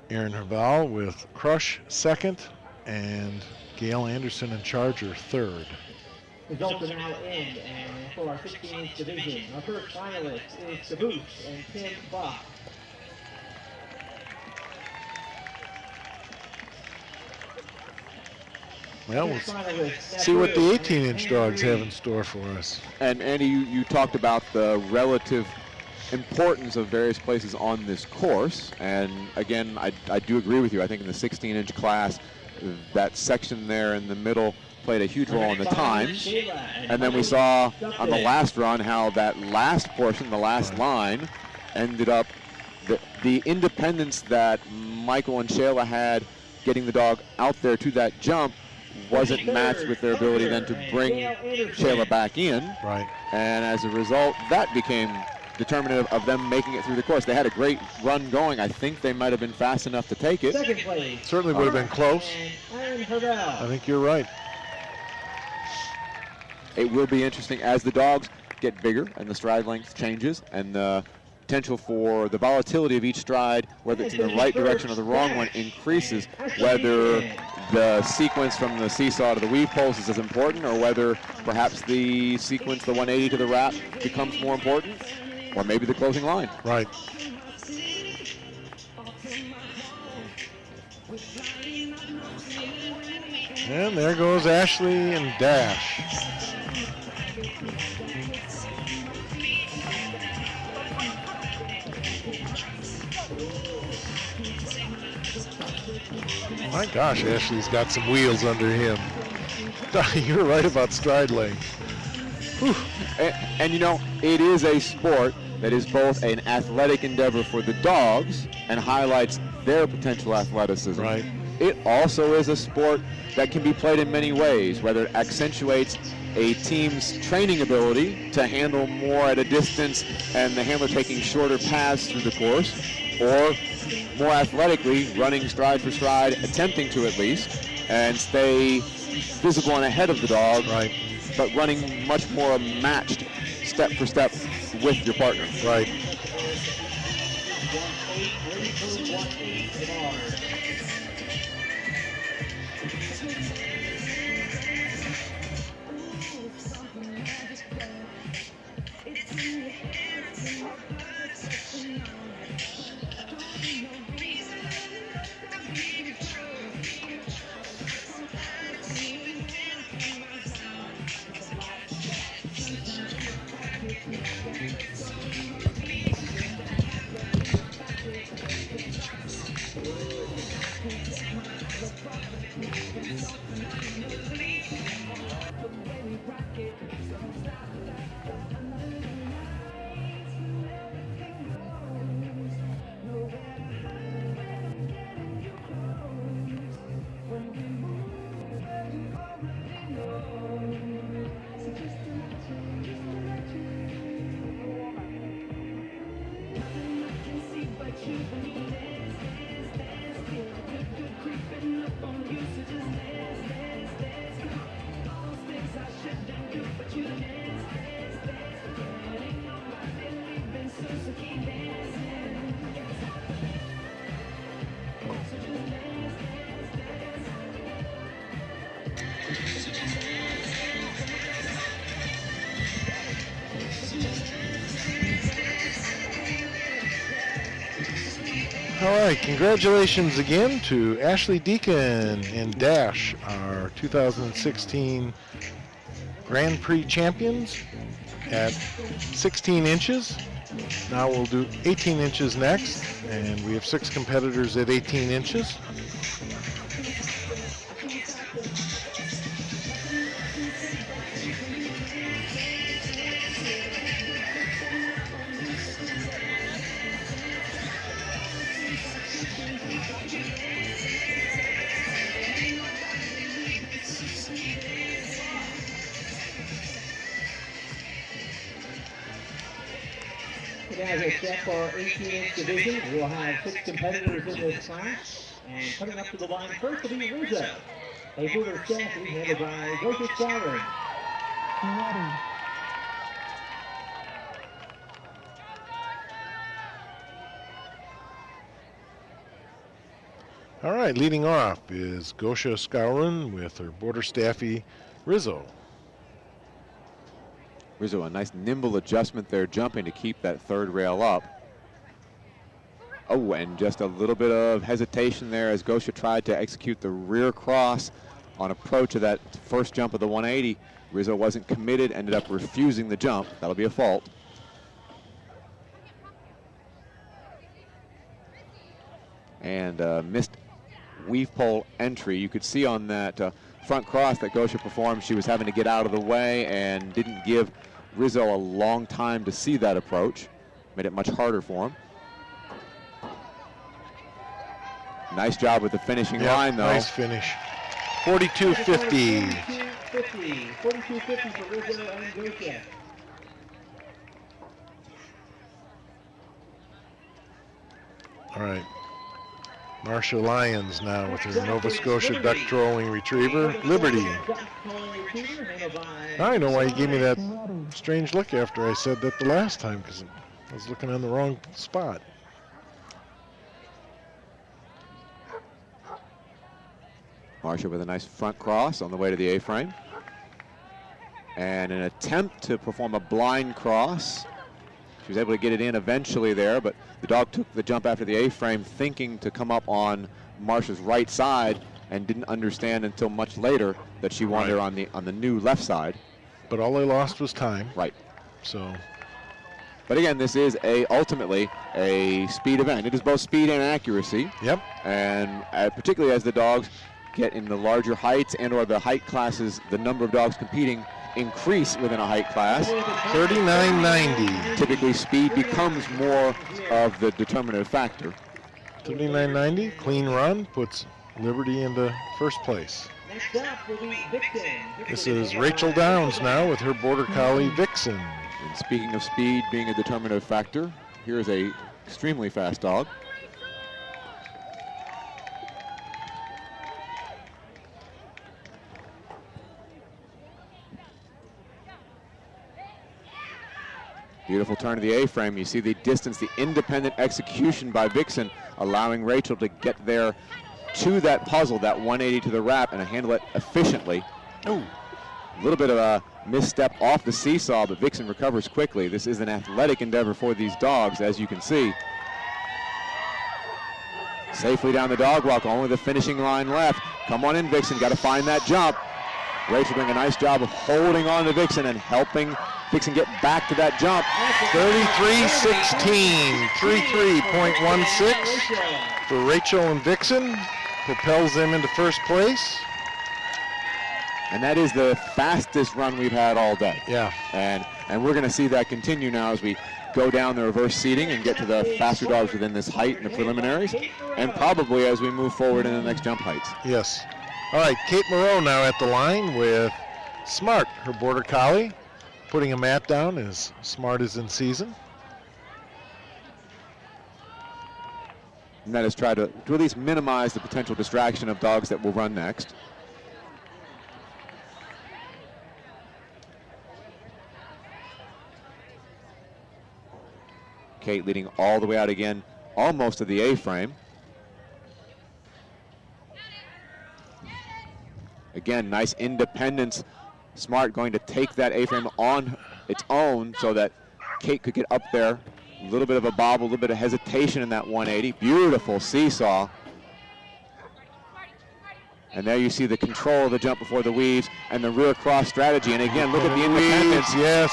Erin Herval with Crush second, and Gail Anderson and Charger third.
Results are now in, and for our 16th division, our first finalist is Caboose and Tim Buck.
Well, we'll see what the 18-inch dogs have in store for us.
And Andy, you talked about the relative importance of various places on this course, and again, I do agree with you. I think in the 16-inch class, that section there in the middle played a huge role in the times. And then we saw on the last run how that last portion, the last line, ended up, the independence that Michael and Shayla had getting the dog out there to that jump wasn't matched with their ability then to bring Shayla back in.
Right.
And as a result, that became determinative of them making it through the course. They had a great run going. I think they might have been fast enough to take it.
Second place.
Certainly would have been close. I think you're right.
It will be interesting as the dogs get bigger and the stride length changes and the potential for the volatility of each stride, whether it's in the right direction or the wrong one, increases, whether the sequence from the seesaw to the weave post is as important or whether perhaps the sequence, the 180 to the wrap, becomes more important, or maybe the closing line.
Right. And there goes Ashley and Dash. My gosh, Ashley's got some wheels under him. You're right about stride length.
And you know, it is a sport that is both an athletic endeavor for the dogs and highlights their potential athleticism.
Right.
It also is a sport that can be played in many ways, whether it accentuates a team's training ability to handle more at a distance and the handler taking shorter paths through the course, or more athletically running stride for stride, attempting to at least, and stay visible and ahead of the dog,
Right.
but running much more matched step for step with your partner.
Right. All right, congratulations again to Ashley Deacon and Dash, our 2016 Grand Prix champions at 16 inches. Now we'll do 18 inches next, and we have 6 competitors at 18 inches.
As a step for our 18-inch division, we'll have 6 competitors in this class. And coming up to the line first will be Rizzo. A Booter Staffy headed by Joseph Sauer.
All right, leading off is Gosha Skowron with her border staffy Rizzo.
Rizzo, a nice nimble adjustment there, jumping to keep that third rail up. Oh, and just a little bit of hesitation there as Gosha tried to execute the rear cross on approach of that first jump of the 180. Rizzo wasn't committed, ended up refusing the jump. That'll be a fault. And missed weave pole entry. You could see on that front cross that Gosha performed, she was having to get out of the way and didn't give Rizzo a long time to see that approach. Made it much harder for him. Nice job with the finishing line, though.
Nice finish. 42.50.
42.50 for Rizzo and Gosha.
All right. Marcia Lyons now with her Nova Scotia duck trolling retriever, Liberty. Now I know why you gave me that strange look after I said that the last time, because I was looking on the wrong spot.
Marcia with a nice front cross on the way to the A-frame. And an attempt to perform a blind cross. She was able to get it in eventually there, but the dog took the jump after the A-frame thinking to come up on Marcia's right side and didn't understand until much later that she wanted her on the new left side.
But all they lost was time.
Right.
So.
But again, this is ultimately a speed event. It is both speed and accuracy.
Yep. And
particularly as the dogs get in the larger heights and or the height classes, the number of dogs competing increase within a height class.
39.90.
Typically speed becomes more of the determinative factor.
39.90, clean run, puts Liberty into first place. This is Rachel Downs now with her Border Collie Vixen.
And speaking of speed being a determinative factor, here's a extremely fast dog. Beautiful turn of the A-frame. You see the distance, the independent execution by Vixen, allowing Rachel to get there to that puzzle, that 180 to the wrap, and handle it efficiently.
Ooh.
A little bit of a misstep off the seesaw, but Vixen recovers quickly. This is an athletic endeavor for these dogs, as you can see. Safely down the dog walk, only the finishing line left. Come on in, Vixen, got to find that jump. Rachel doing a nice job of holding on to Vixen and helping Vixen get back to that jump.
33.16, 33.16 for Rachel and Vixen. Propels them into first place.
And that is the fastest run we've had all day.
Yeah.
And we're going to see that continue now as we go down the reverse seating and get to the faster dogs within this height in the preliminaries, and probably as we move forward in the next jump heights.
Yes. All right, Kate Moreau now at the line with Smart, her Border Collie, putting a mat down as Smart is in season.
And that is try to at least minimize the potential distraction of dogs that will run next. Kate leading all the way out again, almost to the A-frame. Again, nice independence. Smart going to take that A-frame on its own so that Kate could get up there. A little bit of a bobble, a little bit of hesitation in that 180. Beautiful seesaw. And there you see the control of the jump before the weaves and the rear cross strategy. And again, look at the independence.
Yes.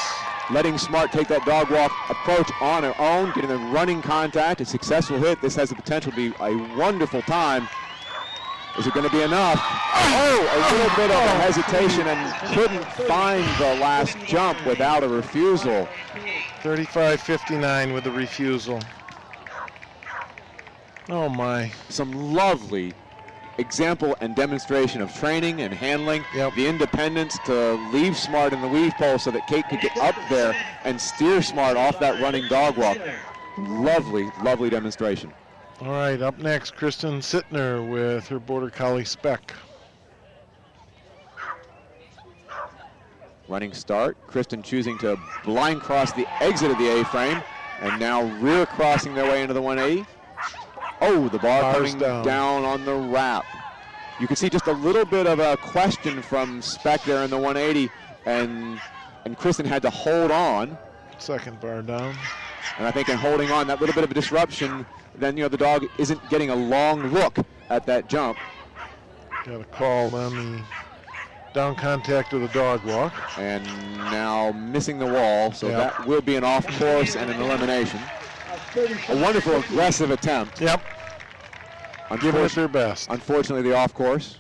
Letting Smart take that dog walk approach on her own, getting the running contact, a successful hit. This has the potential to be a wonderful time. Is it going to be enough? Oh, a little bit of a hesitation and couldn't find the last jump without a refusal.
35.59 with the refusal. Oh my.
Some lovely example and demonstration of training and handling.
Yep.
The independence to leave Smart in the weave pole so that Kate could get up there and steer Smart off that running dog walk. Lovely, lovely demonstration.
All right, up next, Kristen Sittner with her Border Collie Spec.
Running start. Kristen choosing to blind cross the exit of the A-frame and now rear crossing their way into the 180. Oh, the bar coming down on the wrap. You can see just a little bit of a question from Spec there in the 180, and Kristen had to hold on.
Second bar down.
And I think in holding on, that little bit of a disruption, then the dog isn't getting a long look at that jump.
Got a call on the down contact of the dog walk.
And now missing the wall, so that will be an off course and an elimination. A wonderful aggressive attempt.
Yep. Give it their best.
Unfortunately, the off course.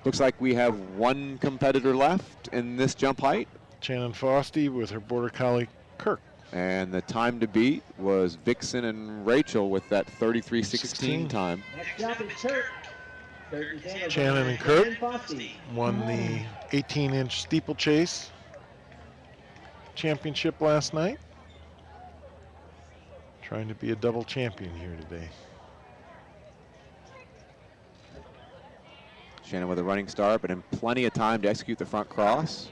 Looks like we have one competitor left in this jump height.
Shannon Fosty with her Border Collie Kirk.
And the time to beat was Vixen and Rachel with that 33.16 time.
Shannon and Kirk won the 18-inch steeplechase championship last night. Trying to be a double champion here today.
Shannon with a running start, but in plenty of time to execute the front cross.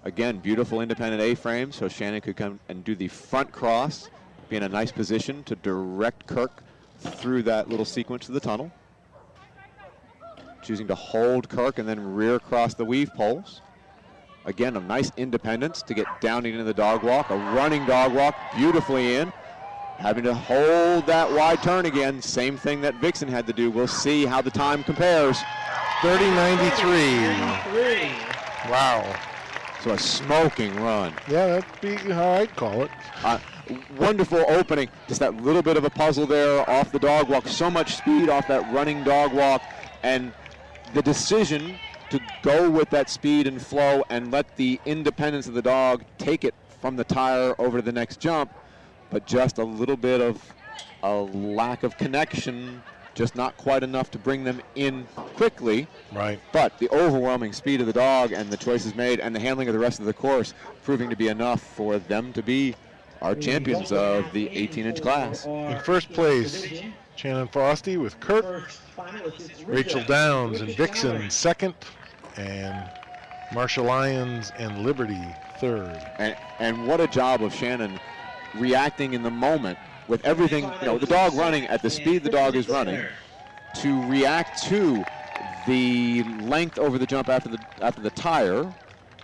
Again, beautiful independent A-frame, so Shannon could come and do the front cross, be in a nice position to direct Kirk through that little sequence to the tunnel. Choosing to hold Kirk and then rear across the weave poles. Again, a nice independence to get down into the dog walk, a running dog walk, beautifully in. Having to hold that wide turn again, same thing that Vixen had to do. We'll see how the time compares.
30.93. Wow.
So a smoking run.
Yeah, that'd be how I'd call it.
Wonderful opening. Just that little bit of a puzzle there off the dog walk. So much speed off that running dog walk. And the decision to go with that speed and flow and let the independence of the dog take it from the tire over to the next jump. But just a little bit of a lack of connection, just not quite enough to bring them in quickly.
Right.
But the overwhelming speed of the dog and the choices made and the handling of the rest of the course proving to be enough for them to be our champions of the 18-inch class.
In first place, Shannon Frosty with Kurt, Rachel Downs and Vixen second, and Marsha Lyons and Liberty third.
And what a job of Shannon reacting in the moment with everything, you know, the dog running at the speed the dog is running, to react to the length over the jump after the tire,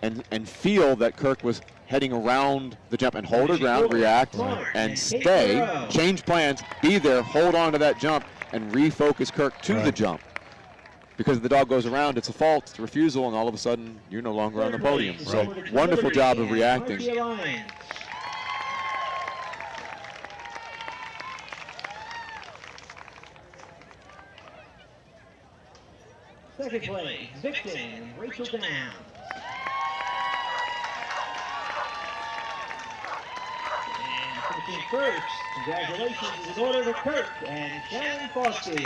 and feel that Kirk was heading around the jump and hold her ground, react, and stay, change plans, be there, hold on to that jump, and refocus Kirk to the jump. Because if the dog goes around, it's a fault, it's a refusal, and all of a sudden, you're no longer on the podium. So wonderful job of reacting.
Second place, Vixen and Rachel Downs. And finishing first, congratulations is in order to Kirk and Shannon Frosty.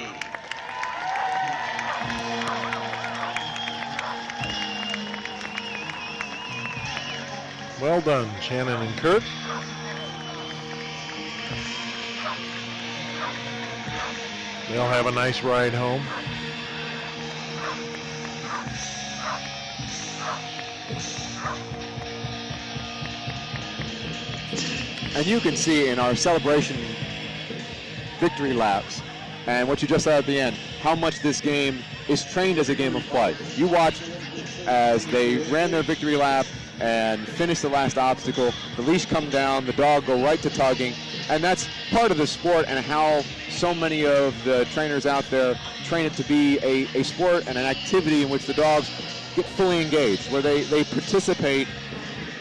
Well done, Shannon and Kurt. They'll have a nice ride home.
And you can see in our celebration victory laps and what you just saw at the end, how much this game is trained as a game of play. You watched as they ran their victory lap and finished the last obstacle, the leash come down, the dog go right to tugging, and that's part of the sport and how so many of the trainers out there train it to be a sport and an activity in which the dogs get fully engaged, where they participate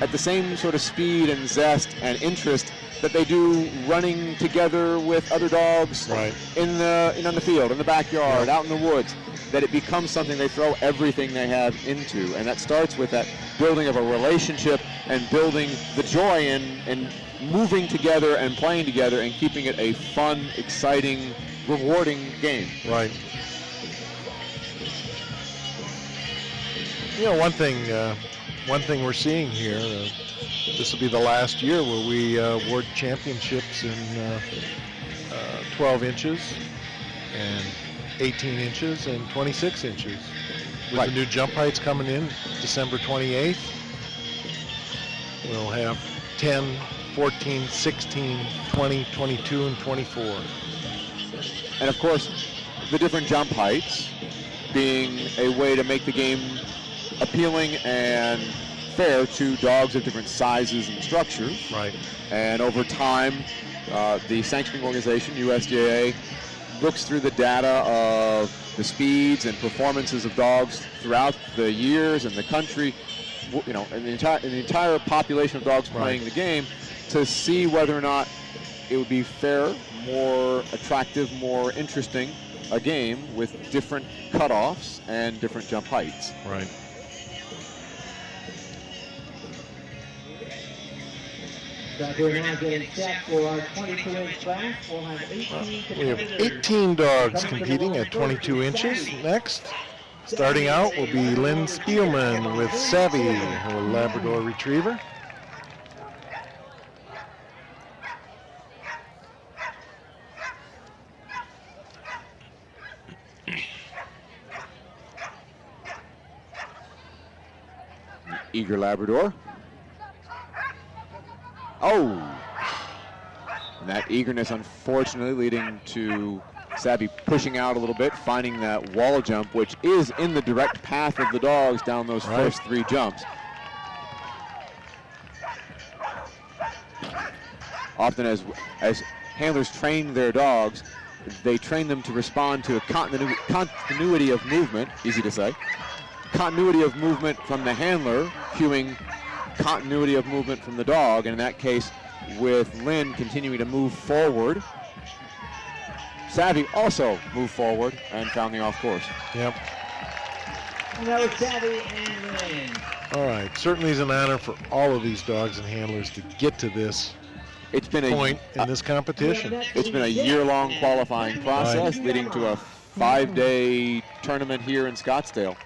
at the same sort of speed and zest and interest that they do running together with other dogs in the field, in the backyard, out in the woods, that it becomes something they throw everything they have into. And that starts with that building of a relationship and building the joy in moving together and playing together and keeping it a fun, exciting, rewarding game.
Right. You know, one thing we're seeing here, this will be the last year where we award championships in 12 inches and 18 inches and 26 inches. With the new jump heights coming in December 28th, we'll have 10, 14, 16, 20, 22, and 24.
And of course, the different jump heights being a way to make the game appealing and fair to dogs of different sizes and structures.
Right.
And over time, the sanctioning organization, USDA, looks through the data of the speeds and performances of dogs throughout the years and the country, you know, and the entire population of dogs playing the game, to see whether or not it would be fair, more attractive, more interesting, a game with different cutoffs and different jump heights.
Right.
So we're now getting set for our 22-inch class. We'll have 18
We have 18 dogs competing at 22 inches. Next, starting out will be Lynn Spielman with Savvy, her Labrador Retriever.
eager Labrador. Oh! And that eagerness, unfortunately, leading to Savvy pushing out a little bit, finding that wall jump, which is in the direct path of the dogs down those first 3 jumps. Often as handlers train their dogs, they train them to respond to a continuity of movement, easy to say. Continuity of movement from the handler, cueing continuity of movement from the dog, and in that case, with Lynn continuing to move forward, Savvy also moved forward and found the off course.
Yep.
And that was Savvy and Lynn.
All right. Certainly is an honor for all of these dogs and handlers to get to this point in this competition.
It's been a year-long qualifying process leading to a 5-day tournament here in Scottsdale.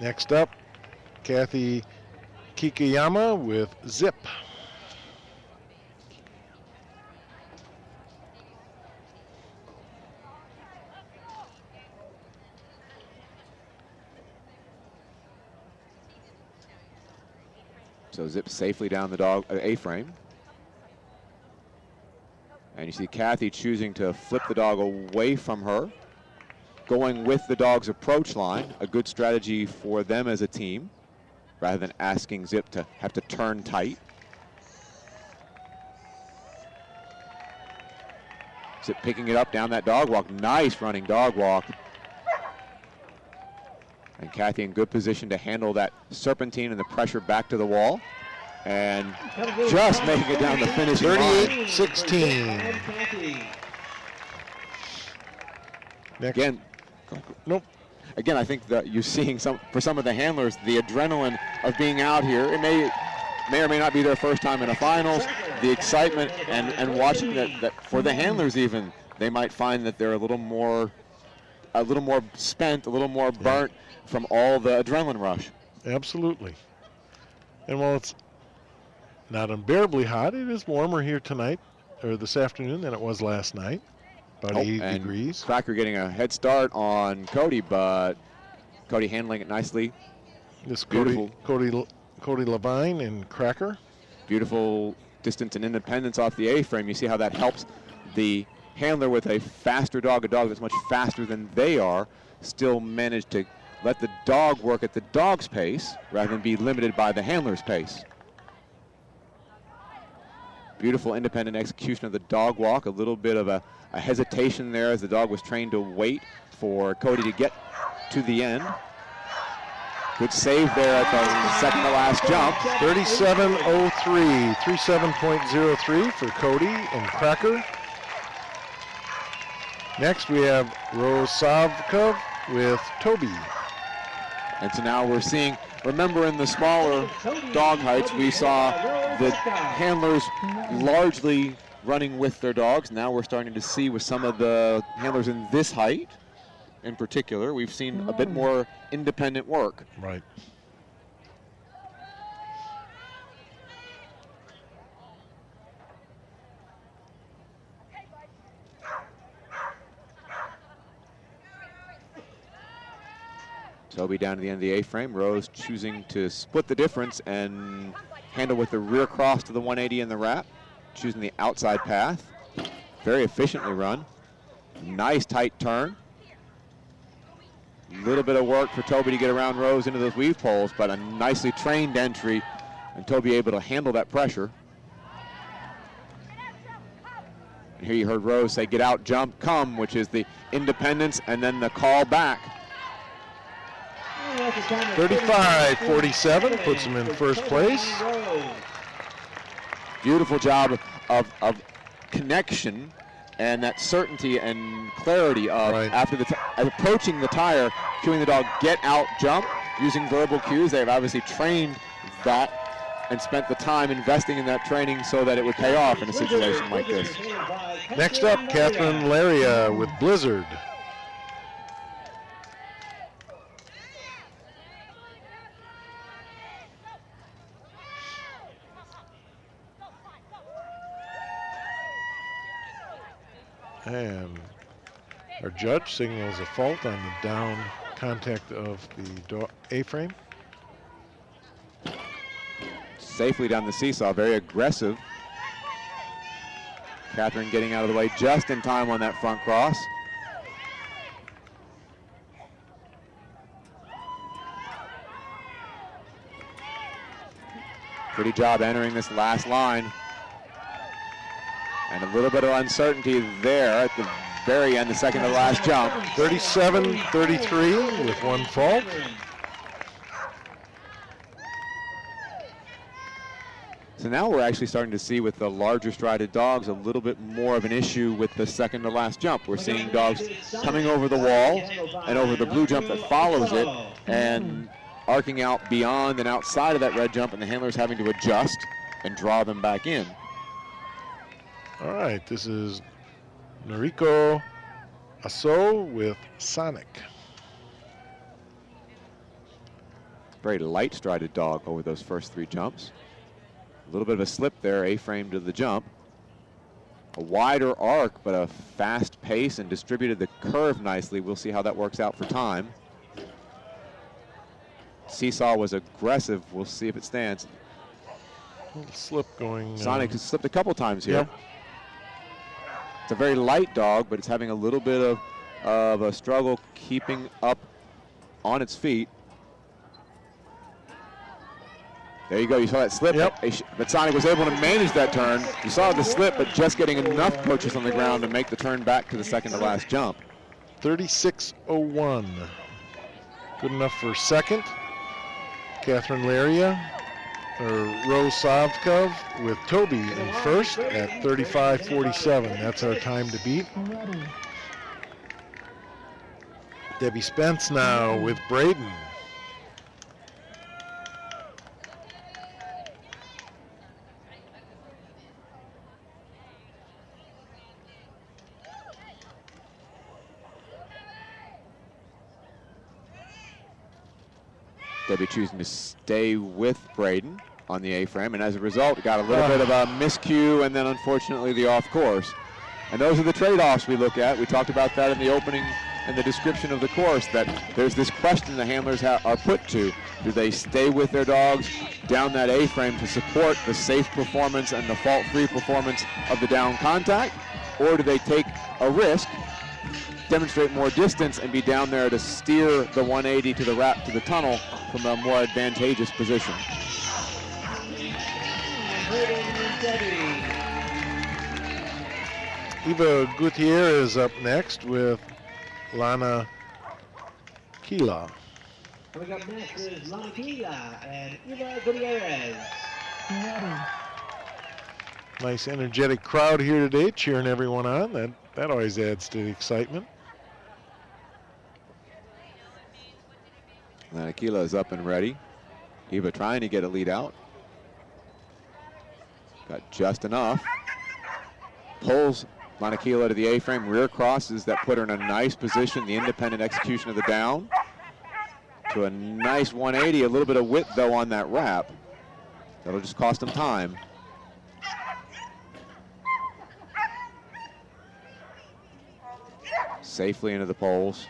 Next up, Kathy Kikiyama with Zip.
So Zip safely down the dog A-frame. And you see Kathy choosing to flip the dog away from her, going with the dog's approach line, a good strategy for them as a team, rather than asking Zip to have to turn tight. Zip picking it up down that dog walk. Nice running dog walk. And Kathy in good position to handle that serpentine and the pressure back to the wall. And just making it down the finishing line.
38-16.
Again,
nope.
Again, I think that you're seeing for some of the handlers, the adrenaline of being out here. It may or may not be their first time in a finals. The excitement and watching that for the handlers even, they might find that they're a little more spent, a little more burnt from all the adrenaline rush.
Absolutely. And while it's not unbearably hot, it is warmer here tonight, or this afternoon, than it was last night. About 80 degrees.
Cracker getting a head start on Cody, but Cody handling it nicely.
This Cody Levine and Cracker.
Beautiful distance and independence off the A-frame. You see how that helps the handler with a faster dog, a dog that's much faster than they are, still manage to let the dog work at the dog's pace rather than be limited by the handler's pace. Beautiful independent execution of the dog walk. A little bit of a hesitation there as the dog was trained to wait for Cody to get to the end. Good save there at the second to last jump.
37.03, 37.03 for Cody and Cracker. Next we have Rosavkov with Toby.
And so now we're seeing, remember in the smaller dog heights, we saw the handlers largely running with their dogs. Now we're starting to see with some of the handlers in this height, in particular, we've seen a bit more independent work.
Right.
Toby down to the end of the A-frame. Rose choosing to split the difference and handle with the rear cross to the 180 in the wrap. Choosing the outside path. Very efficiently run. Nice tight turn. A little bit of work for Toby to get around Rose into those weave poles, but a nicely trained entry, and Toby able to handle that pressure. And here you heard Rose say, get out, jump, come, which is the independence, and then the call back.
35-47 puts him in first place.
Beautiful job of connection and that certainty and clarity of after approaching the tire, cueing the dog, get out, jump, using verbal cues. They've obviously trained that and spent the time investing in that training so that it would pay off in a situation like this.
Next up, Catherine Laria with Blizzard. And our judge signals a fault on the down contact of the A-frame.
safely down the seesaw, very aggressive. Catherine getting out of the way just in time on that front cross. Pretty job entering this last line. And a little bit of uncertainty there at the very end, the second to last jump.
37-33 with one fault.
So now we're actually starting to see with the larger strided dogs a little bit more of an issue with the second to last jump. We're seeing dogs coming over the wall and over the blue jump that follows it and arcing out beyond and outside of that red jump, and the handlers having to adjust and draw them back in.
All right, this is Noriko Aso with Sonic.
Very light strided dog over those first three jumps. A little bit of a slip there, A-frame to the jump. A wider arc, but a fast pace and distributed the curve nicely. We'll see how that works out for time. Seesaw was aggressive. We'll see if it stands.
A little slip going.
Sonic has slipped a couple times here.
Yep.
It's a very light dog, but it's having a little bit of a struggle keeping up on its feet. There you go, you saw that slip,
yep.
But Sonic was able to manage that turn. You saw the slip, but just getting enough purchase on the ground to make the turn back to the second to last jump.
36.01. Good enough for second. Catherine Laria, or Rose Savkov with Toby in first at 35.47. That's our time to beat. Debbie Spence now with Braden.
Debbie choosing to stay with Braden on the A-frame, and as a result, got a little bit of a miscue, and then unfortunately the off course. And those are the trade-offs we look at. We talked about that in the opening and the description of the course, that there's this question the handlers are put to. Do they stay with their dogs down that A-frame to support the safe performance and the fault-free performance of the down contact, or do they take a risk, demonstrate more distance, and be down there to steer the 180 to the wrap to the tunnel from a more advantageous position?
Eva Gutierrez up next with Lana Kila.
Coming up next is Lana Kila and Eva Gutierrez.
Nice energetic crowd here today, cheering everyone on. That always adds to the excitement.
Aquila is up and ready. Eva trying to get a lead out. Got just enough. Pulls Aquila to the A-frame, rear crosses that put her in a nice position, the independent execution of the down. To a nice 180, a little bit of width though on that wrap. That'll just cost him time. Safely into the poles.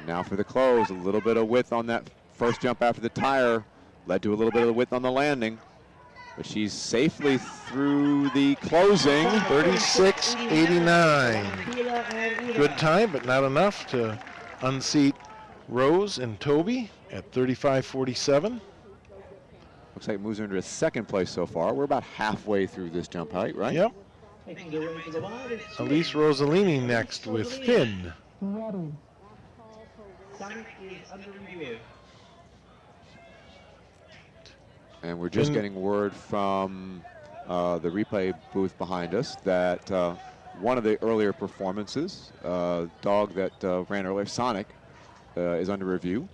Now for the close, a little bit of width on that first jump after the tire, led to a little bit of width on the landing. But she's safely through the closing.
36.89. Good time, but not enough to unseat Rose and Toby at 35.47.
Looks like it moves her into a second place so far. We're about halfway through this jump height, right?
Yep. Elise Rossellini next with Finn.
And we're just getting word from the replay booth behind us that one of the earlier performances, dog that ran earlier, Sonic, is under review.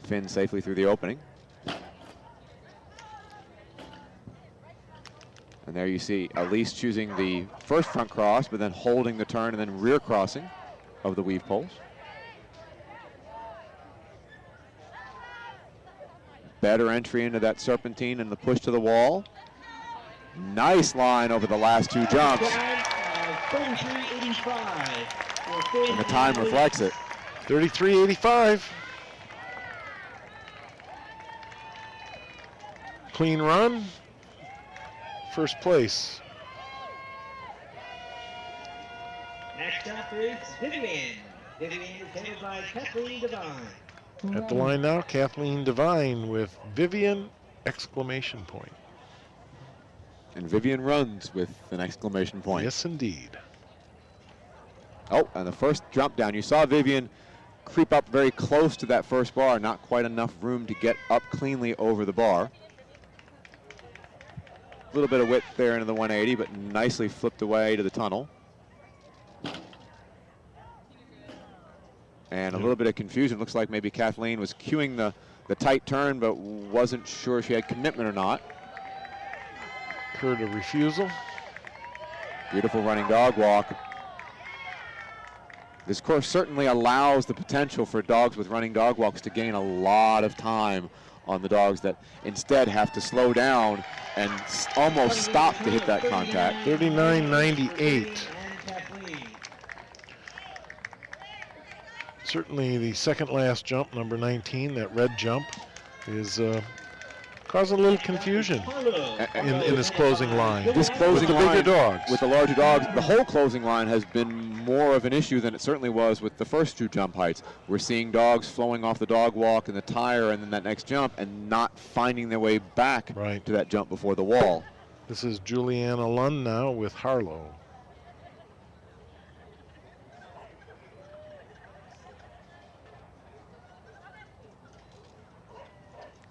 Finn safely through the opening. And there you see Elise choosing the first front cross, but then holding the turn and then rear crossing of the weave poles. Better entry into that serpentine and the push to the wall. Nice line over the last two jumps.
33.85.
And the time reflects it.
33.85. Clean run. First place.
Next up is Vivian. Vivian is headed by Kathleen Devine.
At the line now, Kathleen Devine with Vivian exclamation point.
And Vivian runs with an exclamation point.
Yes, indeed.
Oh, and the first jump down, you saw Vivian creep up very close to that first bar, not quite enough room to get up cleanly over the bar. A little bit of width there into the 180, but nicely flipped away to the tunnel. And a little bit of confusion. Looks like maybe Kathleen was cueing the tight turn, but wasn't sure she had commitment or not.
Occurred a refusal.
Beautiful running dog walk. This course certainly allows the potential for dogs with running dog walks to gain a lot of time on the dogs that instead have to slow down and almost stop to hit that contact.
39.98. Certainly the second last jump, number 19, that red jump, is causing a little confusion in this closing line.
This closing
with the
line
bigger dogs.
with the larger dogs, the whole closing line has been more of an issue than it certainly was with the first two jump heights. We're seeing dogs flowing off the dog walk and the tire and then that next jump and not finding their way back to that jump before the wall.
This is Juliana Lund now with Harlow.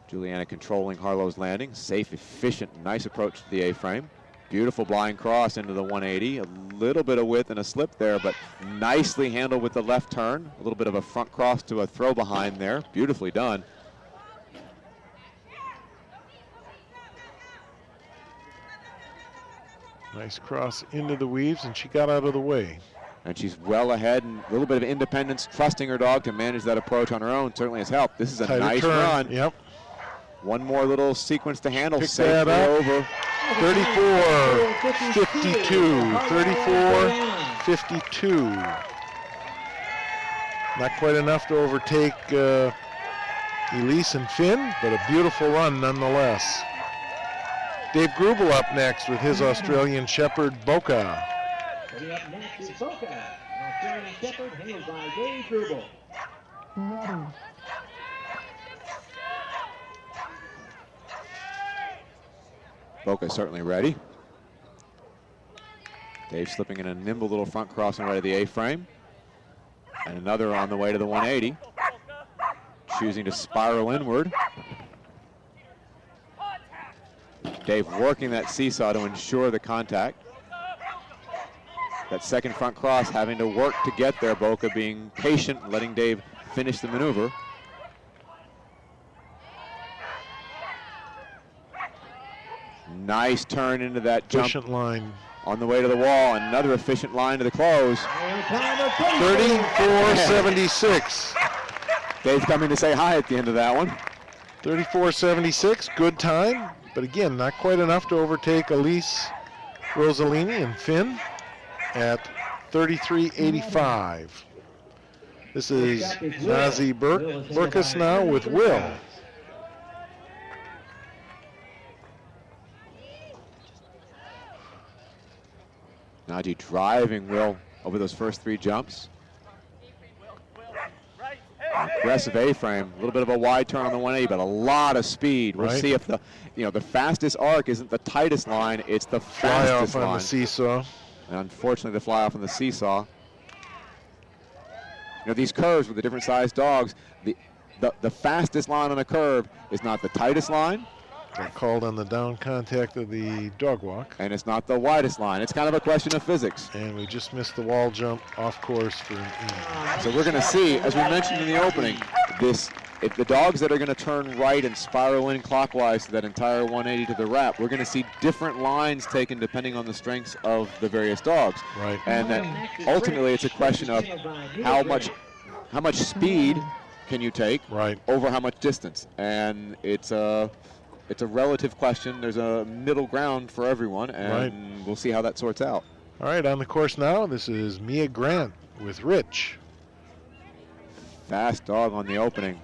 Juliana controlling Harlow's landing. Safe, efficient, nice approach to the A-frame. Beautiful blind cross into the 180. A little bit of width and a slip there, but nicely handled with the left turn. A little bit of a front cross to a throw behind there. Beautifully done.
Nice cross into the weaves, and she got out of the way.
And she's well ahead, and a little bit of independence, trusting her dog to manage that approach on her own certainly has helped. This is a
Tighter
nice
turn.
run.
Yep.
One more little sequence to handle.
Pick
Safely
that up.
over.
34-52. 34-52. Not quite enough to overtake Elise and Finn, but a beautiful run nonetheless. Dave Grubel up next with his Australian Shepherd, Boca.
Coming up next is Boca, an Australian Shepherd handled by Dave Grubel.
Boca certainly ready. Dave slipping in a nimble little front cross on the way to the A-frame. And another on the way to the 180. Choosing to spiral inward. Dave working that seesaw to ensure the contact. That second front cross having to work to get there. Boca being patient, letting Dave finish the maneuver. Nice turn into that jump.
Efficient line.
On the way to the wall, another efficient line to the close.
34-76.
Dave coming to say hi at the end of that one.
34-76, good time, but again, not quite enough to overtake Elise Rossellini and Finn at 33.85. This is Nazi Burkus now with Will.
Najee driving Will over those first three jumps. Aggressive A-frame, a little bit of a wide turn on the 180, but a lot of speed. We'll see if the fastest arc isn't the tightest line, it's the fastest
fly off on the seesaw.
And unfortunately, the fly off on the seesaw. These curves with the different sized dogs, the fastest line on a curve is not the tightest line.
They're called on the down contact of the dog walk.
And it's not the widest line. It's kind of a question of physics.
And we just missed the wall jump off course for an E.
So we're going to see, as we mentioned in the opening, if the dogs that are going to turn right and spiral in clockwise to that entire 180 to the wrap, we're going to see different lines taken depending on the strengths of the various dogs.
Right.
And that ultimately it's a question of how much speed can you take over how much distance. And it's it's a relative question. There's a middle ground for everyone, and we'll see how that sorts out.
All right, on the course now, this is Mia Grant with Rich.
Fast dog on the opening.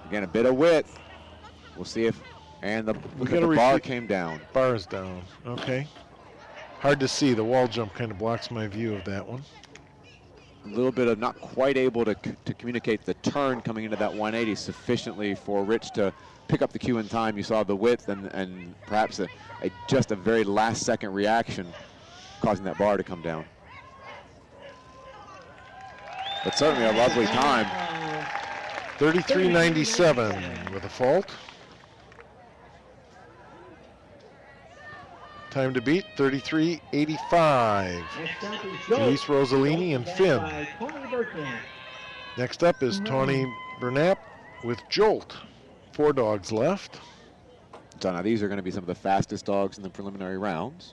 Again, a bit of width. We'll see if, and the bar came down.
Bar is down, okay. Hard to see, the wall jump kind of blocks my view of that one.
A little bit of not quite able to communicate the turn coming into that 180 sufficiently for Rich to pick up the cue in time. You saw the width and perhaps just a very last second reaction causing that bar to come down. But certainly a lovely time.
33.97 with a fault. Time to beat, 33.85. Denise Rossellini and Finn. Next up is Tawny Burnap with Jolt. 4 dogs left.
So now these are going to be some of the fastest dogs in the preliminary rounds.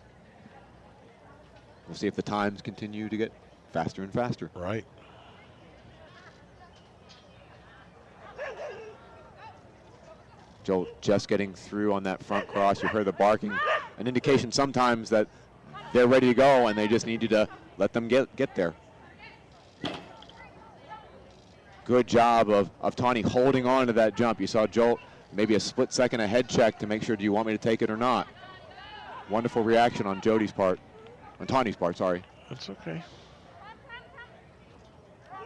We'll see if the times continue to get faster and faster.
Right.
Jolt just getting through on that front cross. You heard the barking, an indication sometimes that they're ready to go and they just need you to let them get there. Good job of Tawny holding on to that jump. You saw Jolt maybe a split second a head check to make sure, do you want me to take it or not? Wonderful reaction on Jody's part, on Tawny's part, sorry.
That's okay.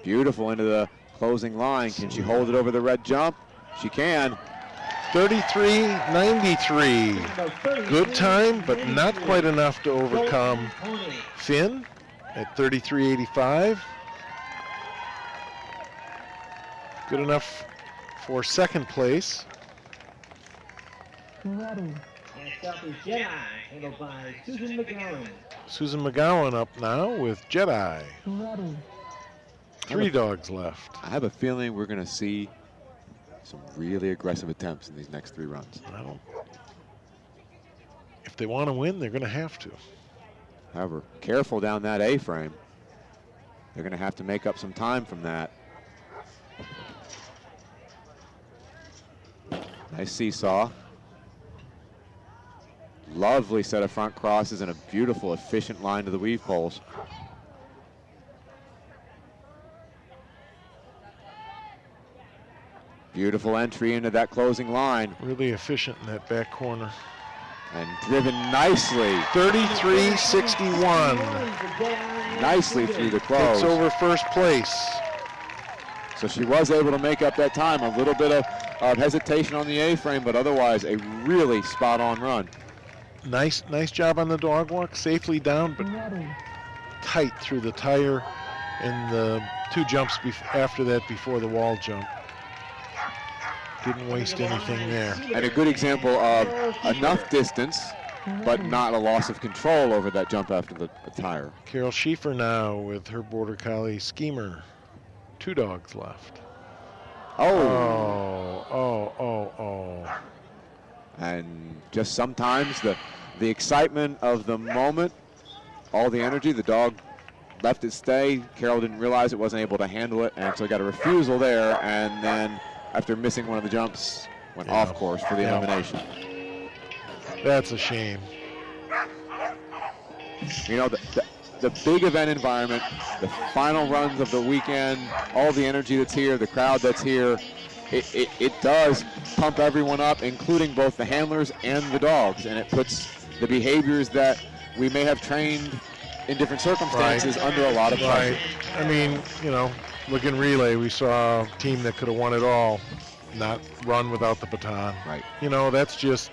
Beautiful into the closing line. Can she hold it over the red jump? She can.
33.93. Good time, but not quite enough to overcome Finn at 33.85. Good enough for second place.
Next up is Jedi, handled by Susan McGowan.
Susan McGowan up now with Jedi. 3 dogs left.
I have a feeling we're going to see some really aggressive attempts in these next 3 runs.
If they want to win, they're going to have to.
However, careful down that A-frame. They're going to have to make up some time from that. Nice seesaw. Lovely set of front crosses and a beautiful, efficient line to the weave poles. Beautiful entry into that closing line.
Really efficient in that back corner.
And driven nicely.
33.61.
Nicely through the close.
Takes over first place.
So she was able to make up that time. A little bit of hesitation on the A-frame, but otherwise a really spot-on run.
Nice job on the dog walk. Safely down, but tight through the tire and the 2 jumps after that before the wall jump. Didn't waste anything there.
And a good example of enough distance, but not a loss of control over that jump after the tire.
Carol Schieffer now with her Border Collie Schemer. 2 dogs left. Oh.
And just sometimes the excitement of the moment, all the energy, the dog left it stay. Carol didn't realize it, wasn't able to handle it, and so got a refusal there, and then after missing one of the jumps, went off course for the elimination.
That's a shame.
You know, the big event environment, the final runs of the weekend, all the energy that's here, the crowd that's here, it does pump everyone up, including both the handlers and the dogs, and it puts the behaviors that we may have trained in different circumstances under a lot of pressure.
I mean, you know, look in relay, we saw a team that could have won it all, not run without the baton.
Right.
You know, that's just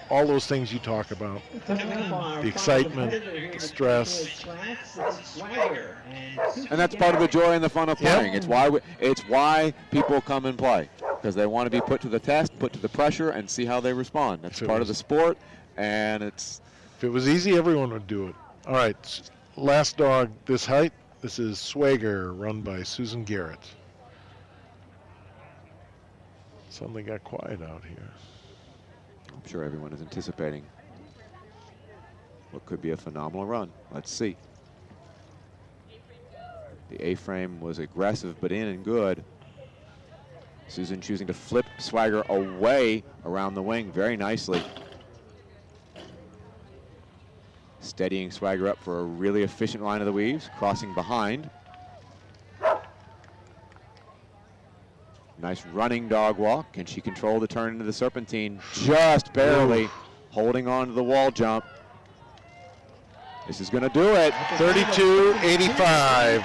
all those things you talk about. The excitement, the stress.
And that's part of the joy and the fun of playing. It's why people come and play, because they want to be put to the test, put to the pressure, and see how they respond. That's part of the sport, and it's...
If it was easy, everyone would do it. All right, last dog this height. This is Swagger, run by Susan Garrett. Suddenly got quiet out here.
I'm sure everyone is anticipating what could be a phenomenal run. Let's see. The A-frame was aggressive, but in and good. Susan choosing to flip Swagger away around the wing very nicely. Steadying Swagger up for a really efficient line of the weaves, crossing behind. Nice running dog walk. Can she control the turn into the serpentine? Just barely. Holding on to the wall jump. This is going to do it.
32.85.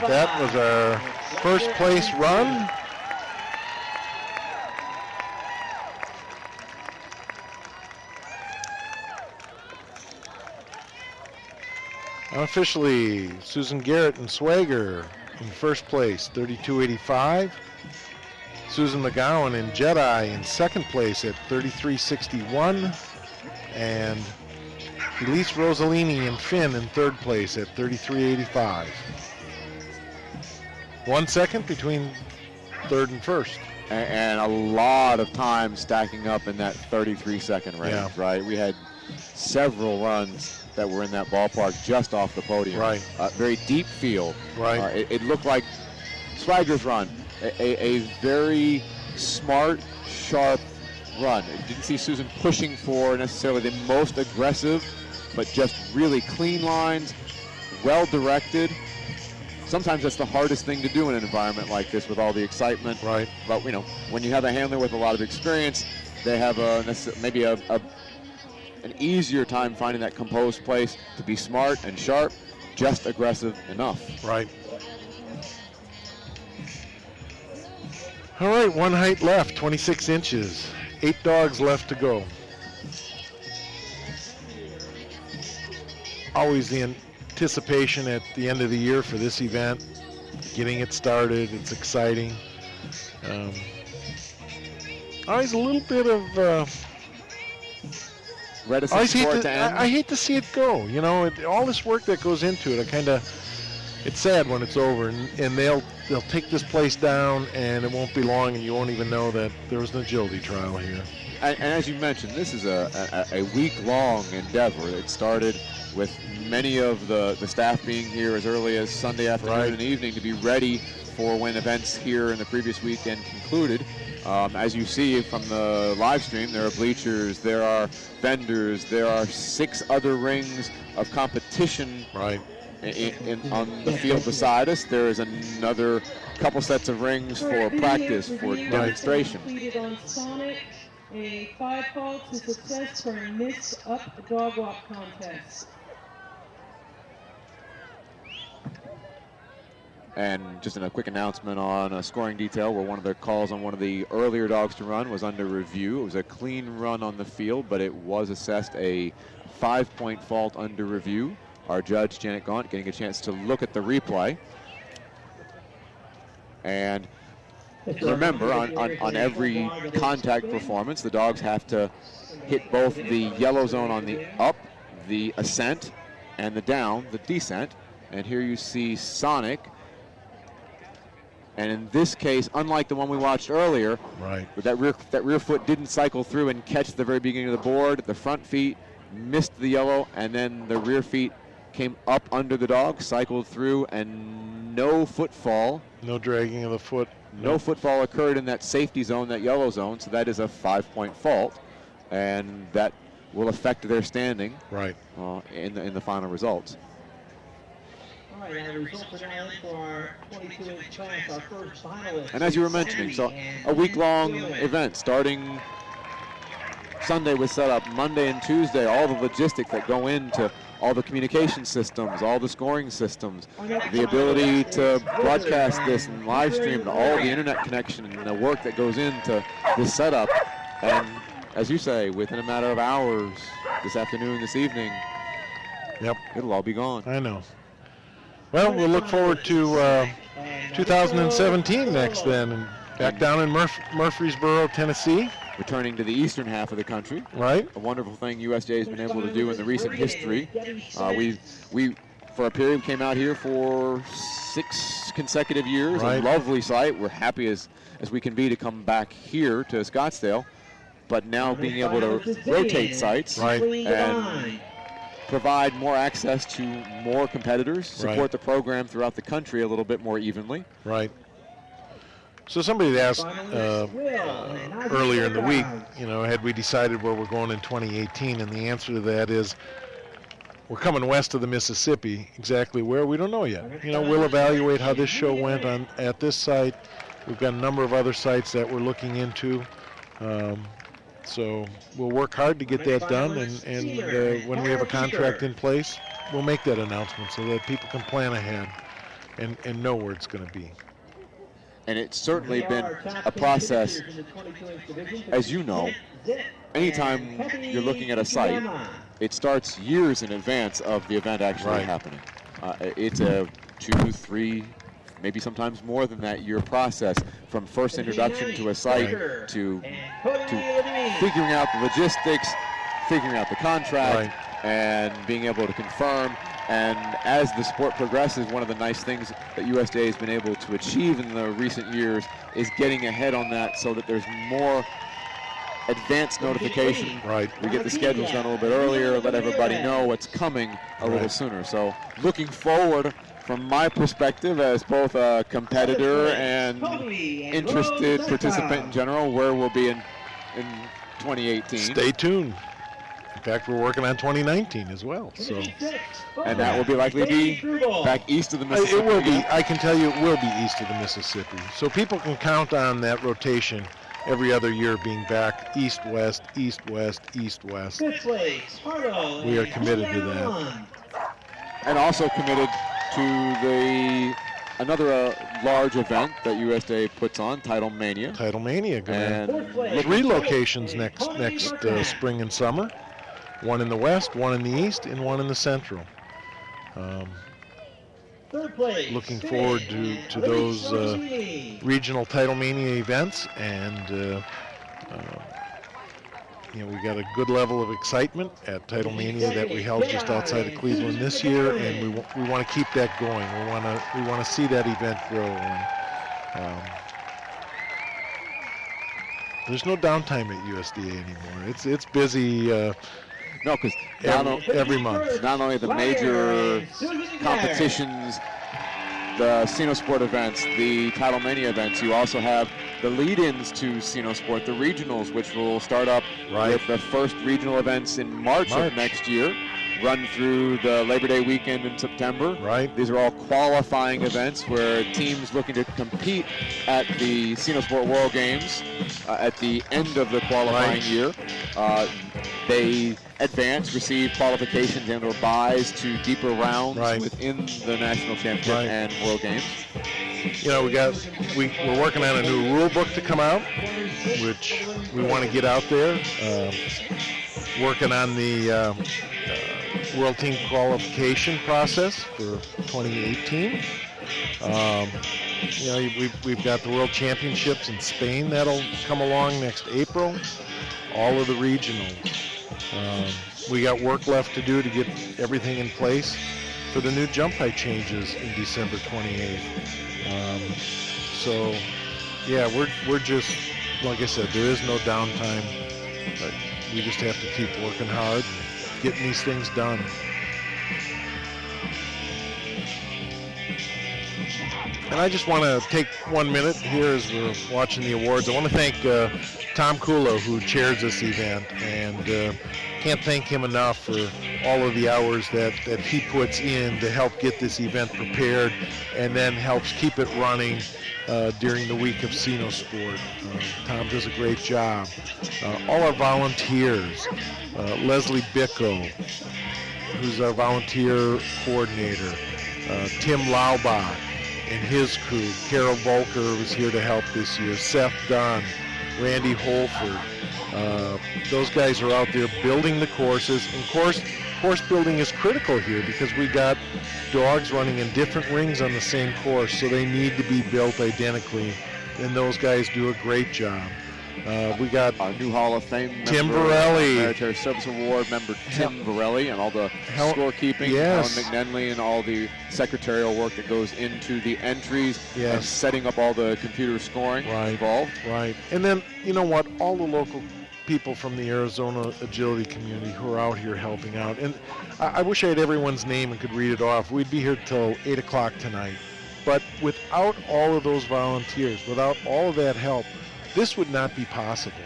That was our first place run. Unofficially, Susan Garrett and Swagger in first place, 32.85. Susan McGowan and Jedi in second place at 33.61. And Elise Rossellini and Finn in third place at 33.85. 1 second between third and first.
And a lot of time stacking up in that 33-second range, right? We had several runs that were in that ballpark just off the podium.
Right.
Very deep field.
Right.
It looked like Swagger's run, a very smart, sharp run. It didn't see Susan pushing for necessarily the most aggressive, but just really clean lines, well directed. Sometimes that's the hardest thing to do in an environment like this with all the excitement.
Right.
But you know, when you have a handler with a lot of experience, they have maybe an easier time finding that composed place to be smart and sharp, just aggressive enough.
Right. All right, one height left, 26 inches. 8 dogs left to go. Always the anticipation at the end of the year for this event, getting it started. It's exciting. Always a little bit of
reticence for it to end.
I hate to see it go. You know, all this work that goes into it. It's sad when it's over, and they'll take this place down, and it won't be long, and you won't even know that there was an agility trial here.
And as you mentioned, this is a week-long endeavor. It started with many of the staff being here as early as Sunday afternoon and evening to be ready for when events here in the previous weekend concluded. As you see from the live stream, there are bleachers, there are vendors, there are 6 other rings of competition on the field beside us. There is another couple sets of rings for practice, for demonstration.
Completed on Sonic, a 5-fall to success for a mix-up dog walk contest.
And just a quick announcement on a scoring detail where one of the calls on one of the earlier dogs to run was under review. It was a clean run on the field, but it was assessed a 5-point fault under review. Our judge, Janet Gaunt, getting a chance to look at the replay. And remember, on every contact performance, the dogs have to hit both the yellow zone on the up, the ascent, and the down, the descent. And here you see Sonic. And in this case, unlike the one we watched earlier, that rear foot didn't cycle through and catch the very beginning of the board. The front feet missed the yellow, and then the rear feet came up under the dog, cycled through, and no footfall.
No dragging of the foot.
No footfall occurred in that safety zone, that yellow zone, so that is a 5-point fault, and that will affect their standing in the final results.
All right, the results are now in for our 22-inch class, our first finalist.
And as you were mentioning, so a week-long event starting Sunday was set up, Monday and Tuesday, all the logistics that go into all the communication systems, all the scoring systems, the ability to broadcast this and live stream, and all the internet connection and the work that goes into this setup. And as you say, within a matter of hours, this afternoon, this evening, it'll all be gone.
I know. Well, we'll look forward to 2017 next then, and back down in Murfreesboro, Tennessee.
Returning to the eastern half of the country.
Right.
A wonderful thing USJ has been able to do in the recent history. We for a period, came out here for 6 consecutive years. A lovely site. We're happy as we can be to come back here to Scottsdale. But now being able to rotate sites and provide more access to more competitors, support the program throughout the country a little bit more evenly.
Right. So somebody had asked
Finalists,
earlier in the week,
Will.
had we decided where we're going in 2018? And the answer to that is we're coming west of the Mississippi. Exactly where, we don't know yet. We'll evaluate how this show went at this site. We've got a number of other sites that we're looking into. So we'll work hard to get that done, and when we have a contract in place, we'll make that announcement so that people can plan ahead and know where it's going to be.
And it's certainly been a process, as you know, anytime you're looking at a site, it starts years in advance of the event actually happening. It's a 2, 3, maybe sometimes more than that year process from first introduction to a site to figuring out the logistics, figuring out the contract, and being able to confirm. And as the sport progresses, one of the nice things that USDA has been able to achieve in the recent years is getting ahead on that so that there's more advanced notification. We get the schedules done a little bit earlier, let everybody know what's coming a little sooner. So looking forward, from my perspective as both a competitor and interested participant in general, where we'll be in 2018.
Stay tuned. In fact, we're working on 2019 as well. So,
and that will be likely to be back east of the Mississippi.
It will be. I can tell you, it will be east of the Mississippi. So people can count on that rotation every other year being back east-west, east-west, east-west. We are committed to that.
And also committed to another large event that USDA puts on, Title Mania.
Title Mania, and 3 locations next spring and summer. One in the west, one in the east, and one in the central. Looking forward to those regional Title Mania events, and we got a good level of excitement at Title Mania that we held just outside of Cleveland this year, and we want to keep that going. We want to see that event grow. And, there's no downtime at USDA anymore. It's busy.
No, because
every month.
Not only the major competitions, the Sport events, the Title Mania events, you also have the lead-ins to Sport, the regionals, which will start up with the first regional events in March of next year, run through the Labor Day weekend in September. These are all qualifying events where teams looking to compete at the Sport World Games at the end of the qualifying year. They advance, receive qualifications and or buys to deeper rounds within the National Championship and World Games.
We're working on a new rule book to come out, which we want to get out there. Working on the World Team qualification process for 2018. We've got the World Championships in Spain that'll come along next April. All of the regionals. We got work left to do to get everything in place for the new jump height changes in December 28th. We're just, like I said, there is no downtime, but we just have to keep working hard and getting these things done. And I just want to take 1 minute here as we're watching the awards. I want to thank Tom Kulo, who chairs this event, and can't thank him enough for all of the hours that he puts in to help get this event prepared and then helps keep it running during the week of Sport. Tom does a great job. All our volunteers, Leslie Bicko, who's our volunteer coordinator, Tim Laubach and his crew, Carol Volker was here to help this year, Seth Dunn, Randy Holford. Those guys are out there building the courses, and course building is critical here because we got dogs running in different rings on the same course, so they need to be built identically, and those guys do a great job. We got
our new Hall of Fame
Tim
member,
Varelli,
Military Service Award member Tim Varelli, and all the scorekeeping, Helen McNenley, and all the secretarial work that goes into the entries and setting up all the computer scoring involved.
And then, you know what, all the local people from the Arizona agility community who are out here helping out. And I wish I had everyone's name and could read it off. We'd be here till 8 o'clock tonight. But without all of those volunteers, without all of that help, this would not be possible.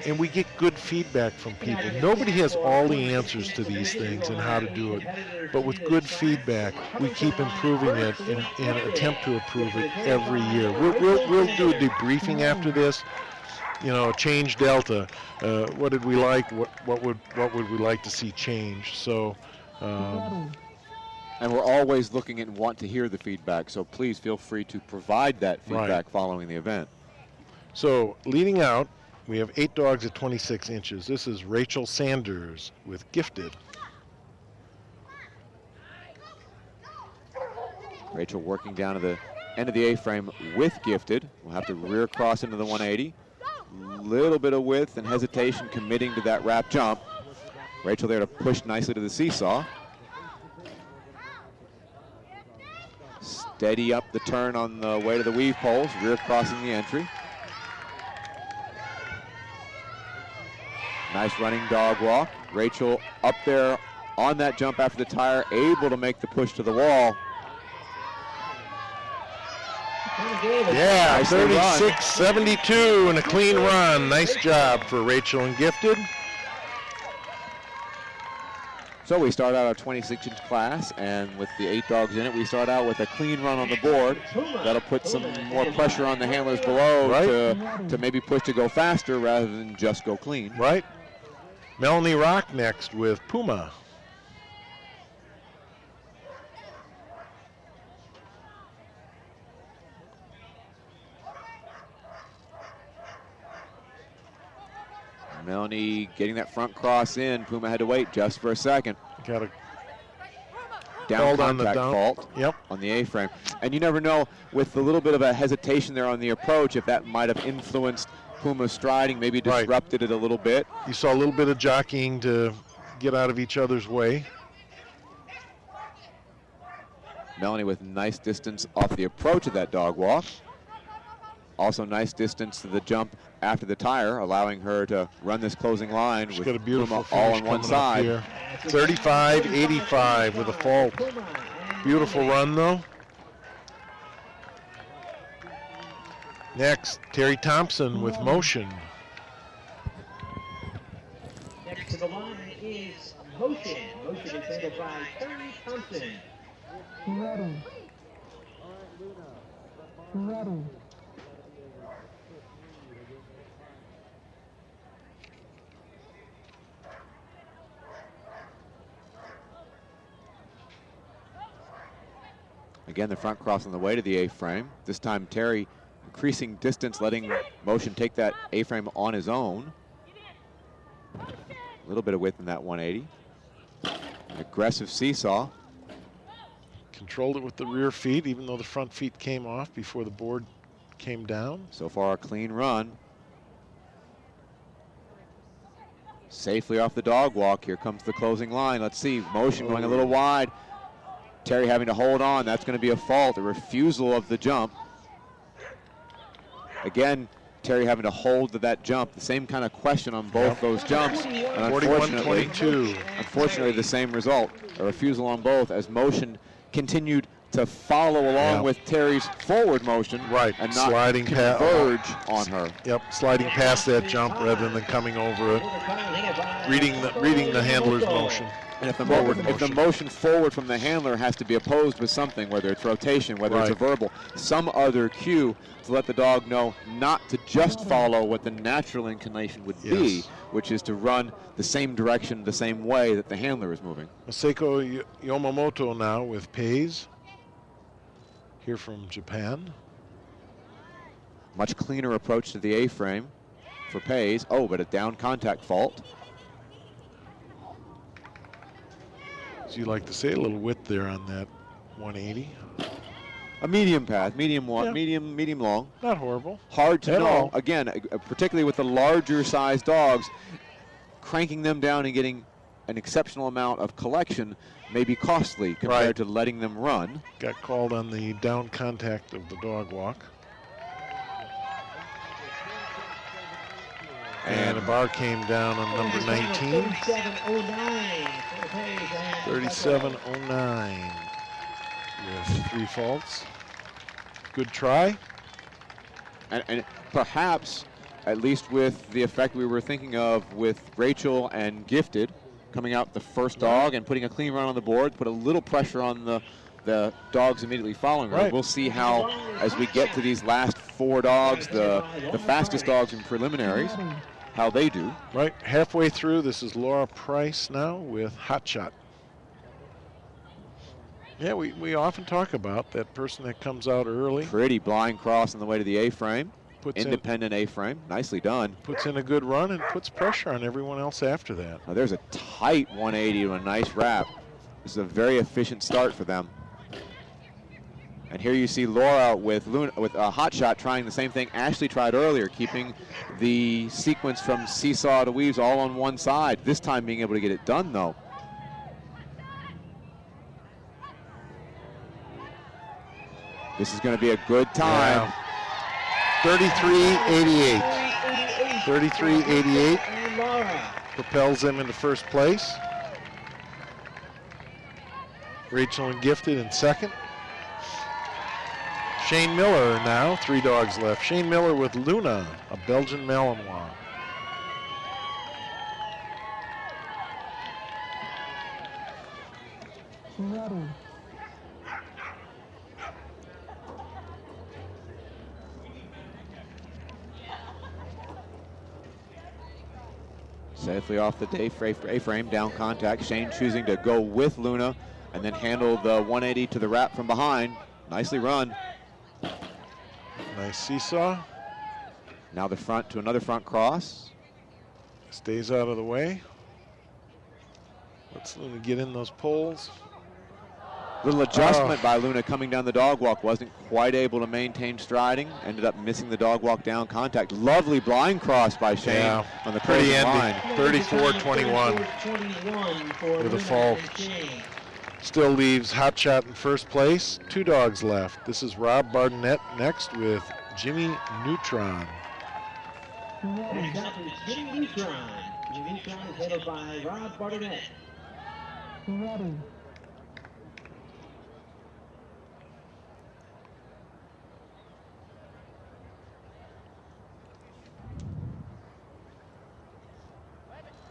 And we get good feedback from people. Nobody has all the answers to these things and how to do it. But with good feedback, we keep improving it and attempt to improve it every year. We'll do a debriefing after this. You know, change delta. What did we like? What would we like to see change? So.
And we're always looking and want to hear the feedback. So please feel free to provide that feedback following the event.
So leading out, we have 8 dogs at 26 inches. This is Rachel Sanders with Gifted.
Rachel working down to the end of the A-frame with Gifted. We'll have to rear cross into the 180. Little bit of width and hesitation committing to that wrap jump. Rachel there to push nicely to the seesaw. Steady up the turn on the way to the weave poles, rear crossing the entry. Nice running dog walk. Rachel up there on that jump after the tire, able to make the push to the wall.
Yeah, 36-72 and a clean run. Nice job for Rachel and Gifted.
So we start out our 26-inch class, and with the 8 dogs in it, we start out with a clean run on the board. That'll put some more pressure on the handlers below to maybe push to go faster rather than just go clean.
Right. Melanie Rock next with Puma.
Melanie getting that front cross in. Puma had to wait just for a second.
Got a
down contact fault
Yep.
on the A-frame. And you never know, with a little bit of a hesitation there on the approach, if that might have influenced Puma's striding, maybe disrupted it a little bit.
You saw a little bit of jockeying to get out of each other's way.
Melanie with nice distance off the approach of that dog walk. Also nice distance to the jump after the tire, allowing her to run this closing line.
She's
with
got a beautiful
Puma all on one side.
35-85 with a fault. Beautiful run though. Next, Terry Thompson with Motion.
Next to the line is Motion. Motion is handled by Terry Thompson.
Ready.
Again, the front cross on the way to the A-frame. This time Terry increasing distance, letting Motion take that A-frame on his own. A little bit of width in that 180. An aggressive seesaw.
Controlled it with the rear feet, even though the front feet came off before the board came down.
So far a clean run. Safely off the dog walk. Here comes the closing line. Let's see, Motion going a little wide. Terry having to hold on. That's going to be a fault, a refusal of the jump. Again, Terry having to hold to that jump. The same kind of question on both those jumps. And
41-22.
Unfortunately, the same result. A refusal on both as Motion continued to follow along with Terry's forward motion.
Right,
and not
sliding
converge on her.
Yep, sliding past that jump rather than coming over it. Reading the handler's motion.
And if the motion forward from the handler has to be opposed with something, whether it's rotation, whether it's a verbal, some other cue to let the dog know not to just follow what the natural inclination would be, which is to run the same direction, the same way that the handler is moving.
Masako Yomamoto now with Pays, here from Japan.
Much cleaner approach to the A-frame for Pays. Oh, but a down contact fault.
As you like to say, a little width there on that 180.
A medium path, medium long.
Not horrible.
Hard to know. Again, particularly with the larger size dogs, cranking them down and getting an exceptional amount of collection may be costly compared to letting them run.
Got called on the down contact of the dog walk. And a bar came down on number 19. 37.09. with 3 faults. Good try.
And perhaps, at least with the effect we were thinking of with Rachel and Gifted, coming out the first dog and putting a clean run on the board, put a little pressure on the dogs immediately following her.
Right.
We'll see how, as we get to these last 4 dogs, the fastest dogs in preliminaries, how they do.
Right, halfway through, this is Laura Price now with Hot Shot. Yeah, we often talk about that person that comes out early.
Pretty blind cross on the way to the A-frame.
Puts
Independent A-frame, nicely done.
Puts in a good run and puts pressure on everyone else after that.
Now there's a tight 180 and a nice wrap. This is a very efficient start for them. And here you see Laura with a hot shot trying the same thing Ashley tried earlier, keeping the sequence from seesaw to weaves all on one side. This time being able to get it done though. This is going to be a good time.
33.88. 33.88 propels them into first place. Rachel and Gifted in second. Shane Miller now, 3 dogs left. Shane Miller with Luna, a Belgian Malinois.
Safely off the A-frame, down contact. Shane choosing to go with Luna and then handle the 180 to the wrap from behind. Nicely run.
Nice seesaw.
Now the front to another front cross.
Stays out of the way. Lets Luna get in those poles.
Little adjustment by Luna coming down the dog walk. Wasn't quite able to maintain striding. Ended up missing the dog walk down contact. Lovely blind cross by Shane on the
pretty ending.
line.
34-21 with a fault. Still leaves Hot Shot in first place. 2 dogs left. This is Rob Bardenett next with Jimmy Neutron.
Next up is Jimmy Neutron. Jimmy Neutron is headed by Rob Bardenett.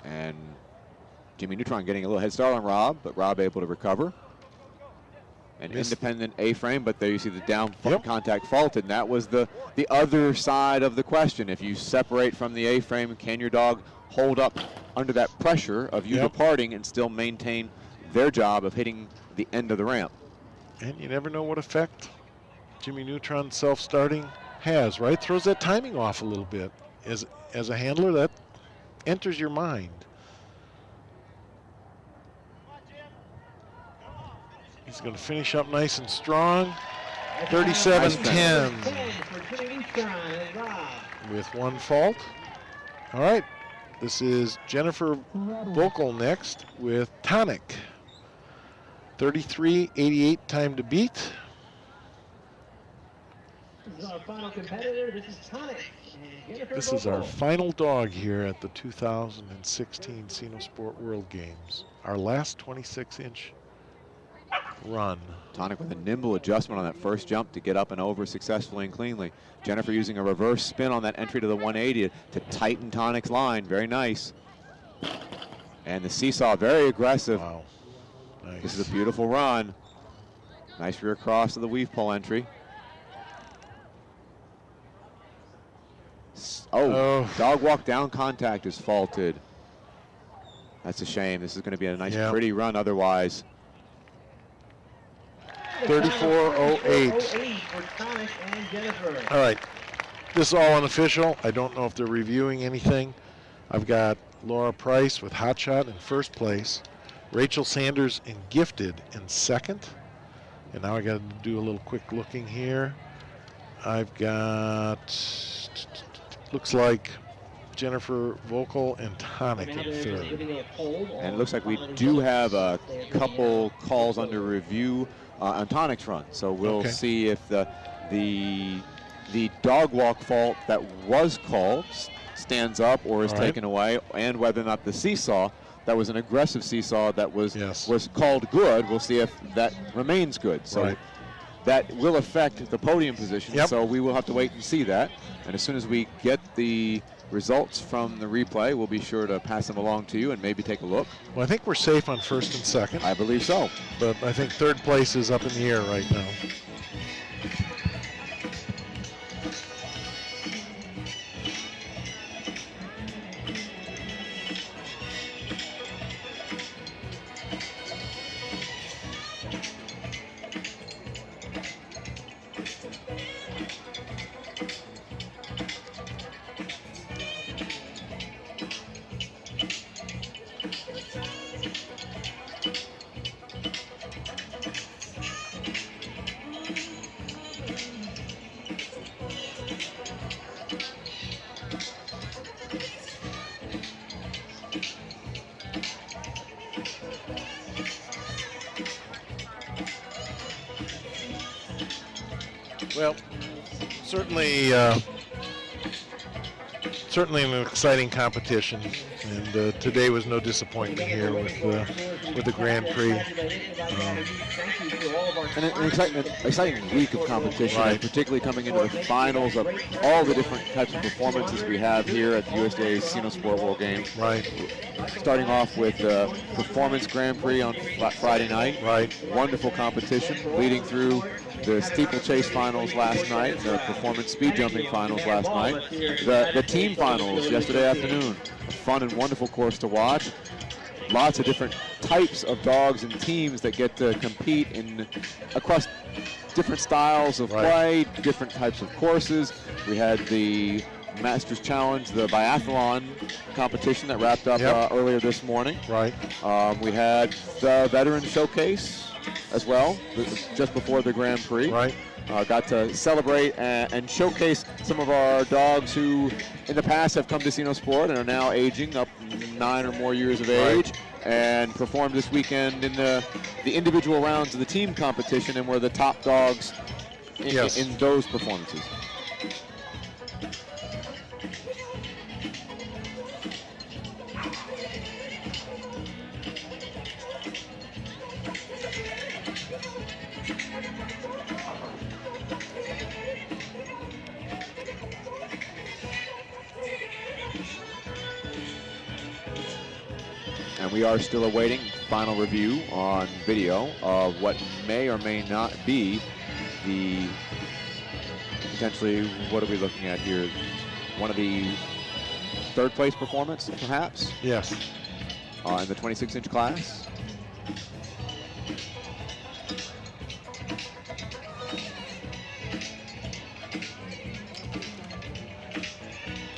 And Jimmy Neutron getting a little head start on Rob, but Rob able to recover. An independent A-frame, but there you see the down contact faulted, and that was the other side of the question. If you separate from the A-frame, can your dog hold up under that pressure of you departing and still maintain their job of hitting the end of the ramp?
And you never know what effect Jimmy Neutron self-starting has, right? Throws that timing off a little bit. As a handler, that enters your mind. He's going to finish up nice and strong. 37-10 with 1 fault. All right, this is Jennifer Vocal next with Tonic. 33.88 time to beat.
This is our final competitor. This is Tonic.
This is our final dog here at the 2016 Sinosport World Games. Our last 26-inch run.
Tonic with a nimble adjustment on that first jump to get up and over successfully and cleanly. Jennifer using a reverse spin on that entry to the 180 to tighten Tonic's line. Very nice. And the seesaw very aggressive.
Wow. Nice.
This is a beautiful run. Nice rear cross of the weave pole entry. Dog walk down contact is faulted. That's a shame. This is going to be a nice pretty run otherwise.
34.08. All right, this is all unofficial. I don't know if they're reviewing anything. I've got Laura Price with Hot Shot in first place, Rachel Sanders and Gifted in second, and now I got to do a little quick looking here. I've got, looks like Jennifer Vocal and Tonic in third.
And it looks like we do have a couple calls under review on Tonic's run. So we'll see if the dog walk fault that was called stands up or is taken away, and whether or not the seesaw That was an aggressive seesaw that was
Yes.
was called good. We'll see if that remains good. So
Right.
that will affect the podium position.
Yep.
So we will have to wait and see that. And as soon as we get the results from the replay, we'll be sure to pass them along to you and maybe take a look.
Well, I think we're safe on first and second,
I believe so.
but I think third place is up in the air right now. Well, certainly an exciting competition, and today was no disappointment here with the Grand Prix.
And an exciting week of competition,
Right.
and particularly coming into the finals of all the different types of performances we have here at the USDA Sino Sport World Games.
Right,
Starting off with the Performance Grand Prix on Friday night.
right,
Wonderful competition, leading through the steeplechase finals last night, the performance speed jumping finals last night, the team finals yesterday afternoon. A fun and wonderful course to watch. Lots of different types of dogs and teams that get to compete across different styles of play, different types of courses. We had the Masters Challenge, the biathlon competition that wrapped up earlier this morning.
right.
We had the Veteran Showcase as well, just before the Grand Prix.
Right.
Got to celebrate and showcase some of our dogs who in the past have come to Sino Sport and are now aging up 9 or more years of age, and performed this weekend in the individual rounds of the team competition and were the top dogs in those performances. And we are still awaiting final review on video of what may or may not be the potentially, what are we looking at here? One of the third place performance, perhaps?
Yes.
In the 26-inch class.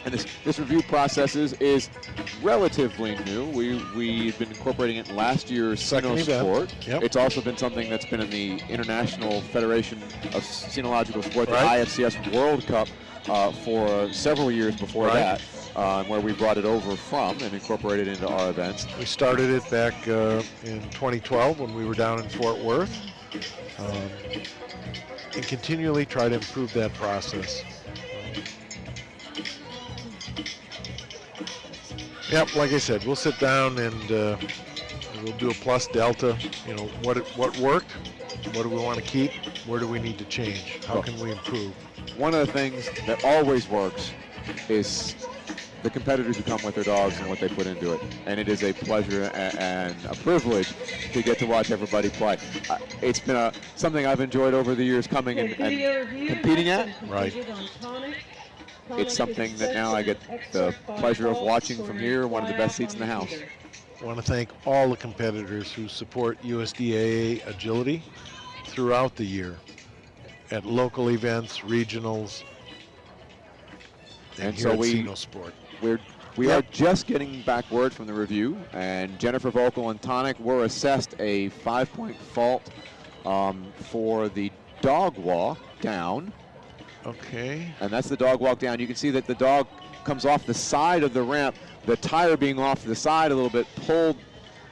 And this review process is relatively new. We've been incorporating it in last year's Sino Sport.
Yep.
It's also been something that's been in the International Federation of Sinological Sport, the IFCS World Cup, for several years before that, where we brought it over from and incorporated it into our events.
We started it back in 2012 when we were down in Fort Worth, and continually try to improve that process. Yep, like I said, we'll sit down and we'll do a plus delta. You know, what worked, what do we want to keep, where do we need to change, how can we improve?
One of the things that always works is the competitors who come with their dogs and what they put into it. And it is a pleasure and a privilege to get to watch everybody play. It's been something I've enjoyed over the years coming and competing at.
Right.
It's something that now I get the pleasure of watching from here, one of the best seats in the house.
I want to thank all the competitors who support USDAA agility throughout the year at local events, regionals, and
so
here at Sino Sport.
We are just getting back word from the review, and Jennifer Vocal and Tonic were assessed a 5-point fault for the dog walk down.
Okay.
And that's the dog walk down. You can see that the dog comes off the side of the ramp. The tire being off to the side a little bit pulled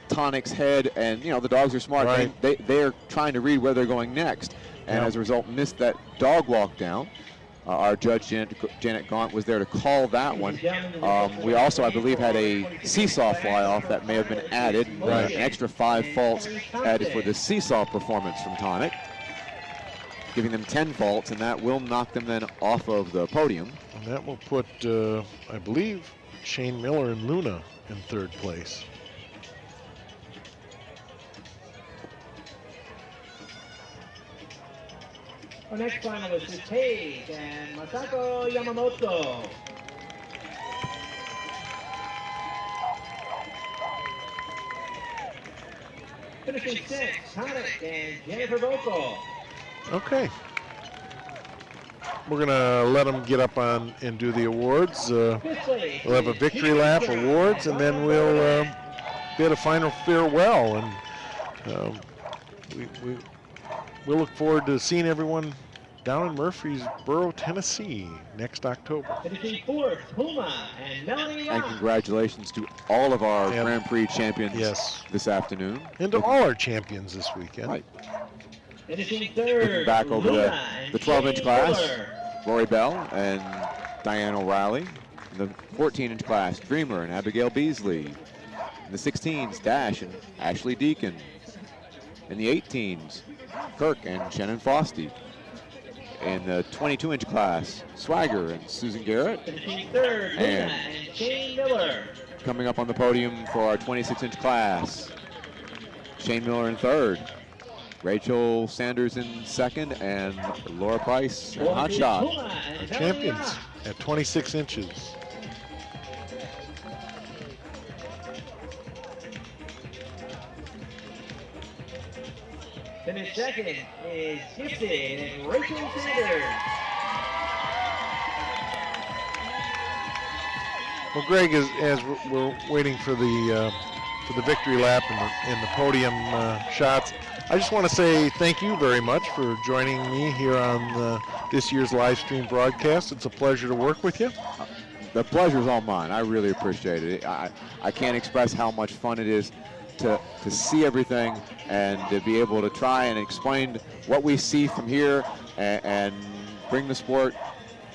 Tonic's head, and you know the dogs are smart.
Right.
They're trying to read where they're going next, and as a result missed that dog walk down. Our judge, Janet Gaunt, was there to call that one. We also, I believe, had a seesaw fly-off that may have been added.
Right.
An extra 5 faults added for the seesaw performance from Tonic, giving them 10 faults, and that will knock them then off of the podium.
And that will put, I believe, Shane Miller and Luna in 3rd place.
Our next finalist is Paige and Masako Yamamoto. Finishing 6th, Tonic and Jennifer Vocal.
Okay. We're going to let them get up on and do the awards. We'll have a victory lap, awards, and then we'll bid a final farewell. And we'll look forward to seeing everyone down in Murfreesboro, Tennessee next October.
Finishing 4th, Puma and Melanie
And
Rock.
congratulations to all of our
Yep.
Grand Prix champions
Yes.
this afternoon.
And to all our champions this weekend.
Right.
Finishing 3rd,
Looking back over
Luna and
the 12-inch
Shane
class,
Miller.
Lori Bell and Diane O'Reilly. In the 14-inch class, Dreamer and Abigail Beasley. In the 16s, Dash and Ashley Deacon. In the 18s, Kirk and Shannon Fosty. In the 22-inch class, Swagger and Susan Garrett.
Finishing 3rd, Luna
And-
and Shane Miller.
Coming up on the podium for our 26-inch class, Shane Miller in 3rd. Rachel Sanders in 2nd, and Laura Price and Hot Shot.
Puma and
Our
Melanie
champions
Rock.
at 26 inches.
Finished 2nd is Gifted and Rachel Sanders.
Well, Greg, as we're waiting for the victory lap and the podium shots, I just want to say thank you very much for joining me here on this year's live stream broadcast. It's a pleasure to work with you.
The pleasure's all mine. I really appreciate it. I can't express how much fun it is to see everything and to be able to try and explain what we see from here and bring the sport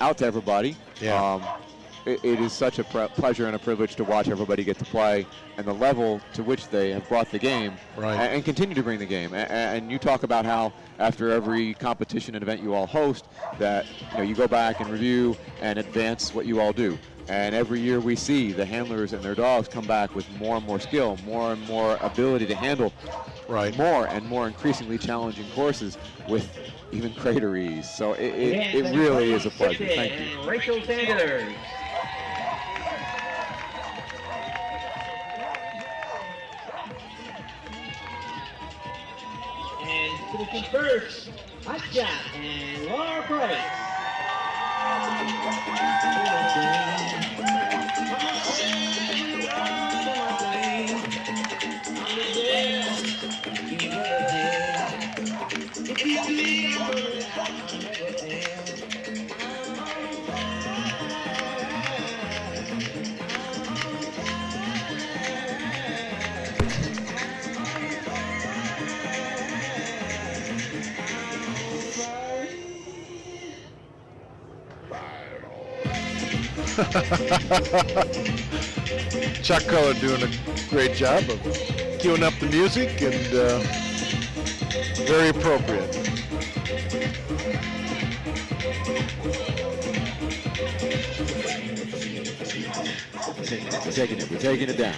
out to everybody.
Yeah.
It is such a pleasure and a privilege to watch everybody get to play and the level to which they have brought the game
Right.
and continue to bring the game. And you talk about how after every competition and event you all host that you go back and review and advance what you all do. And every year we see the handlers and their dogs come back with more and more skill, more and more ability to handle
Right.
more and more increasingly challenging courses with even greater ease. So it
Again,
really is a pleasure.
Gifted
Thank you.
and Rachel Sanders. And finishing 1st, Hot Shot and Laura Price.
Chuck Color doing a great job of queuing up the music and very appropriate.
We're taking it down.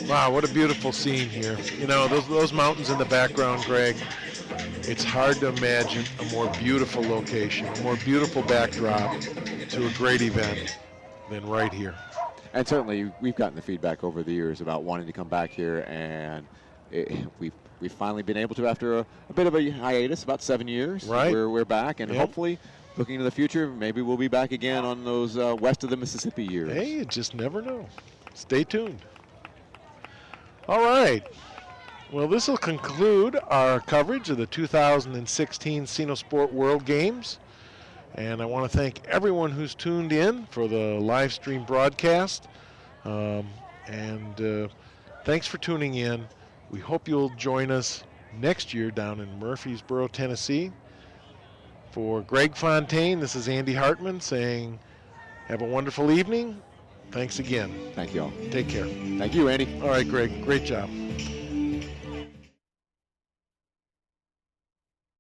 Wow, what a beautiful scene here. Those mountains in the background, Greg, it's hard to imagine a more beautiful location, a more beautiful backdrop to a great event than right here.
And certainly we've gotten the feedback over the years about wanting to come back here, and we've finally been able to after a bit of a hiatus, about 7 years.
Right.
We're back, and
Yep.
hopefully looking to the future, maybe we'll be back again on those west of the Mississippi years.
Hey, you just never know. Stay tuned. All right. Well, this will conclude our coverage of the 2016 Sinosport World Games. And I want to thank everyone who's tuned in for the live stream broadcast. Thanks for tuning in. We hope you'll join us next year down in Murfreesboro, Tennessee. For Greg Fontaine, this is Andy Hartman saying, have a wonderful evening. Thanks again.
Thank you all.
Take care.
Thank you, Andy.
All right, Greg, great job.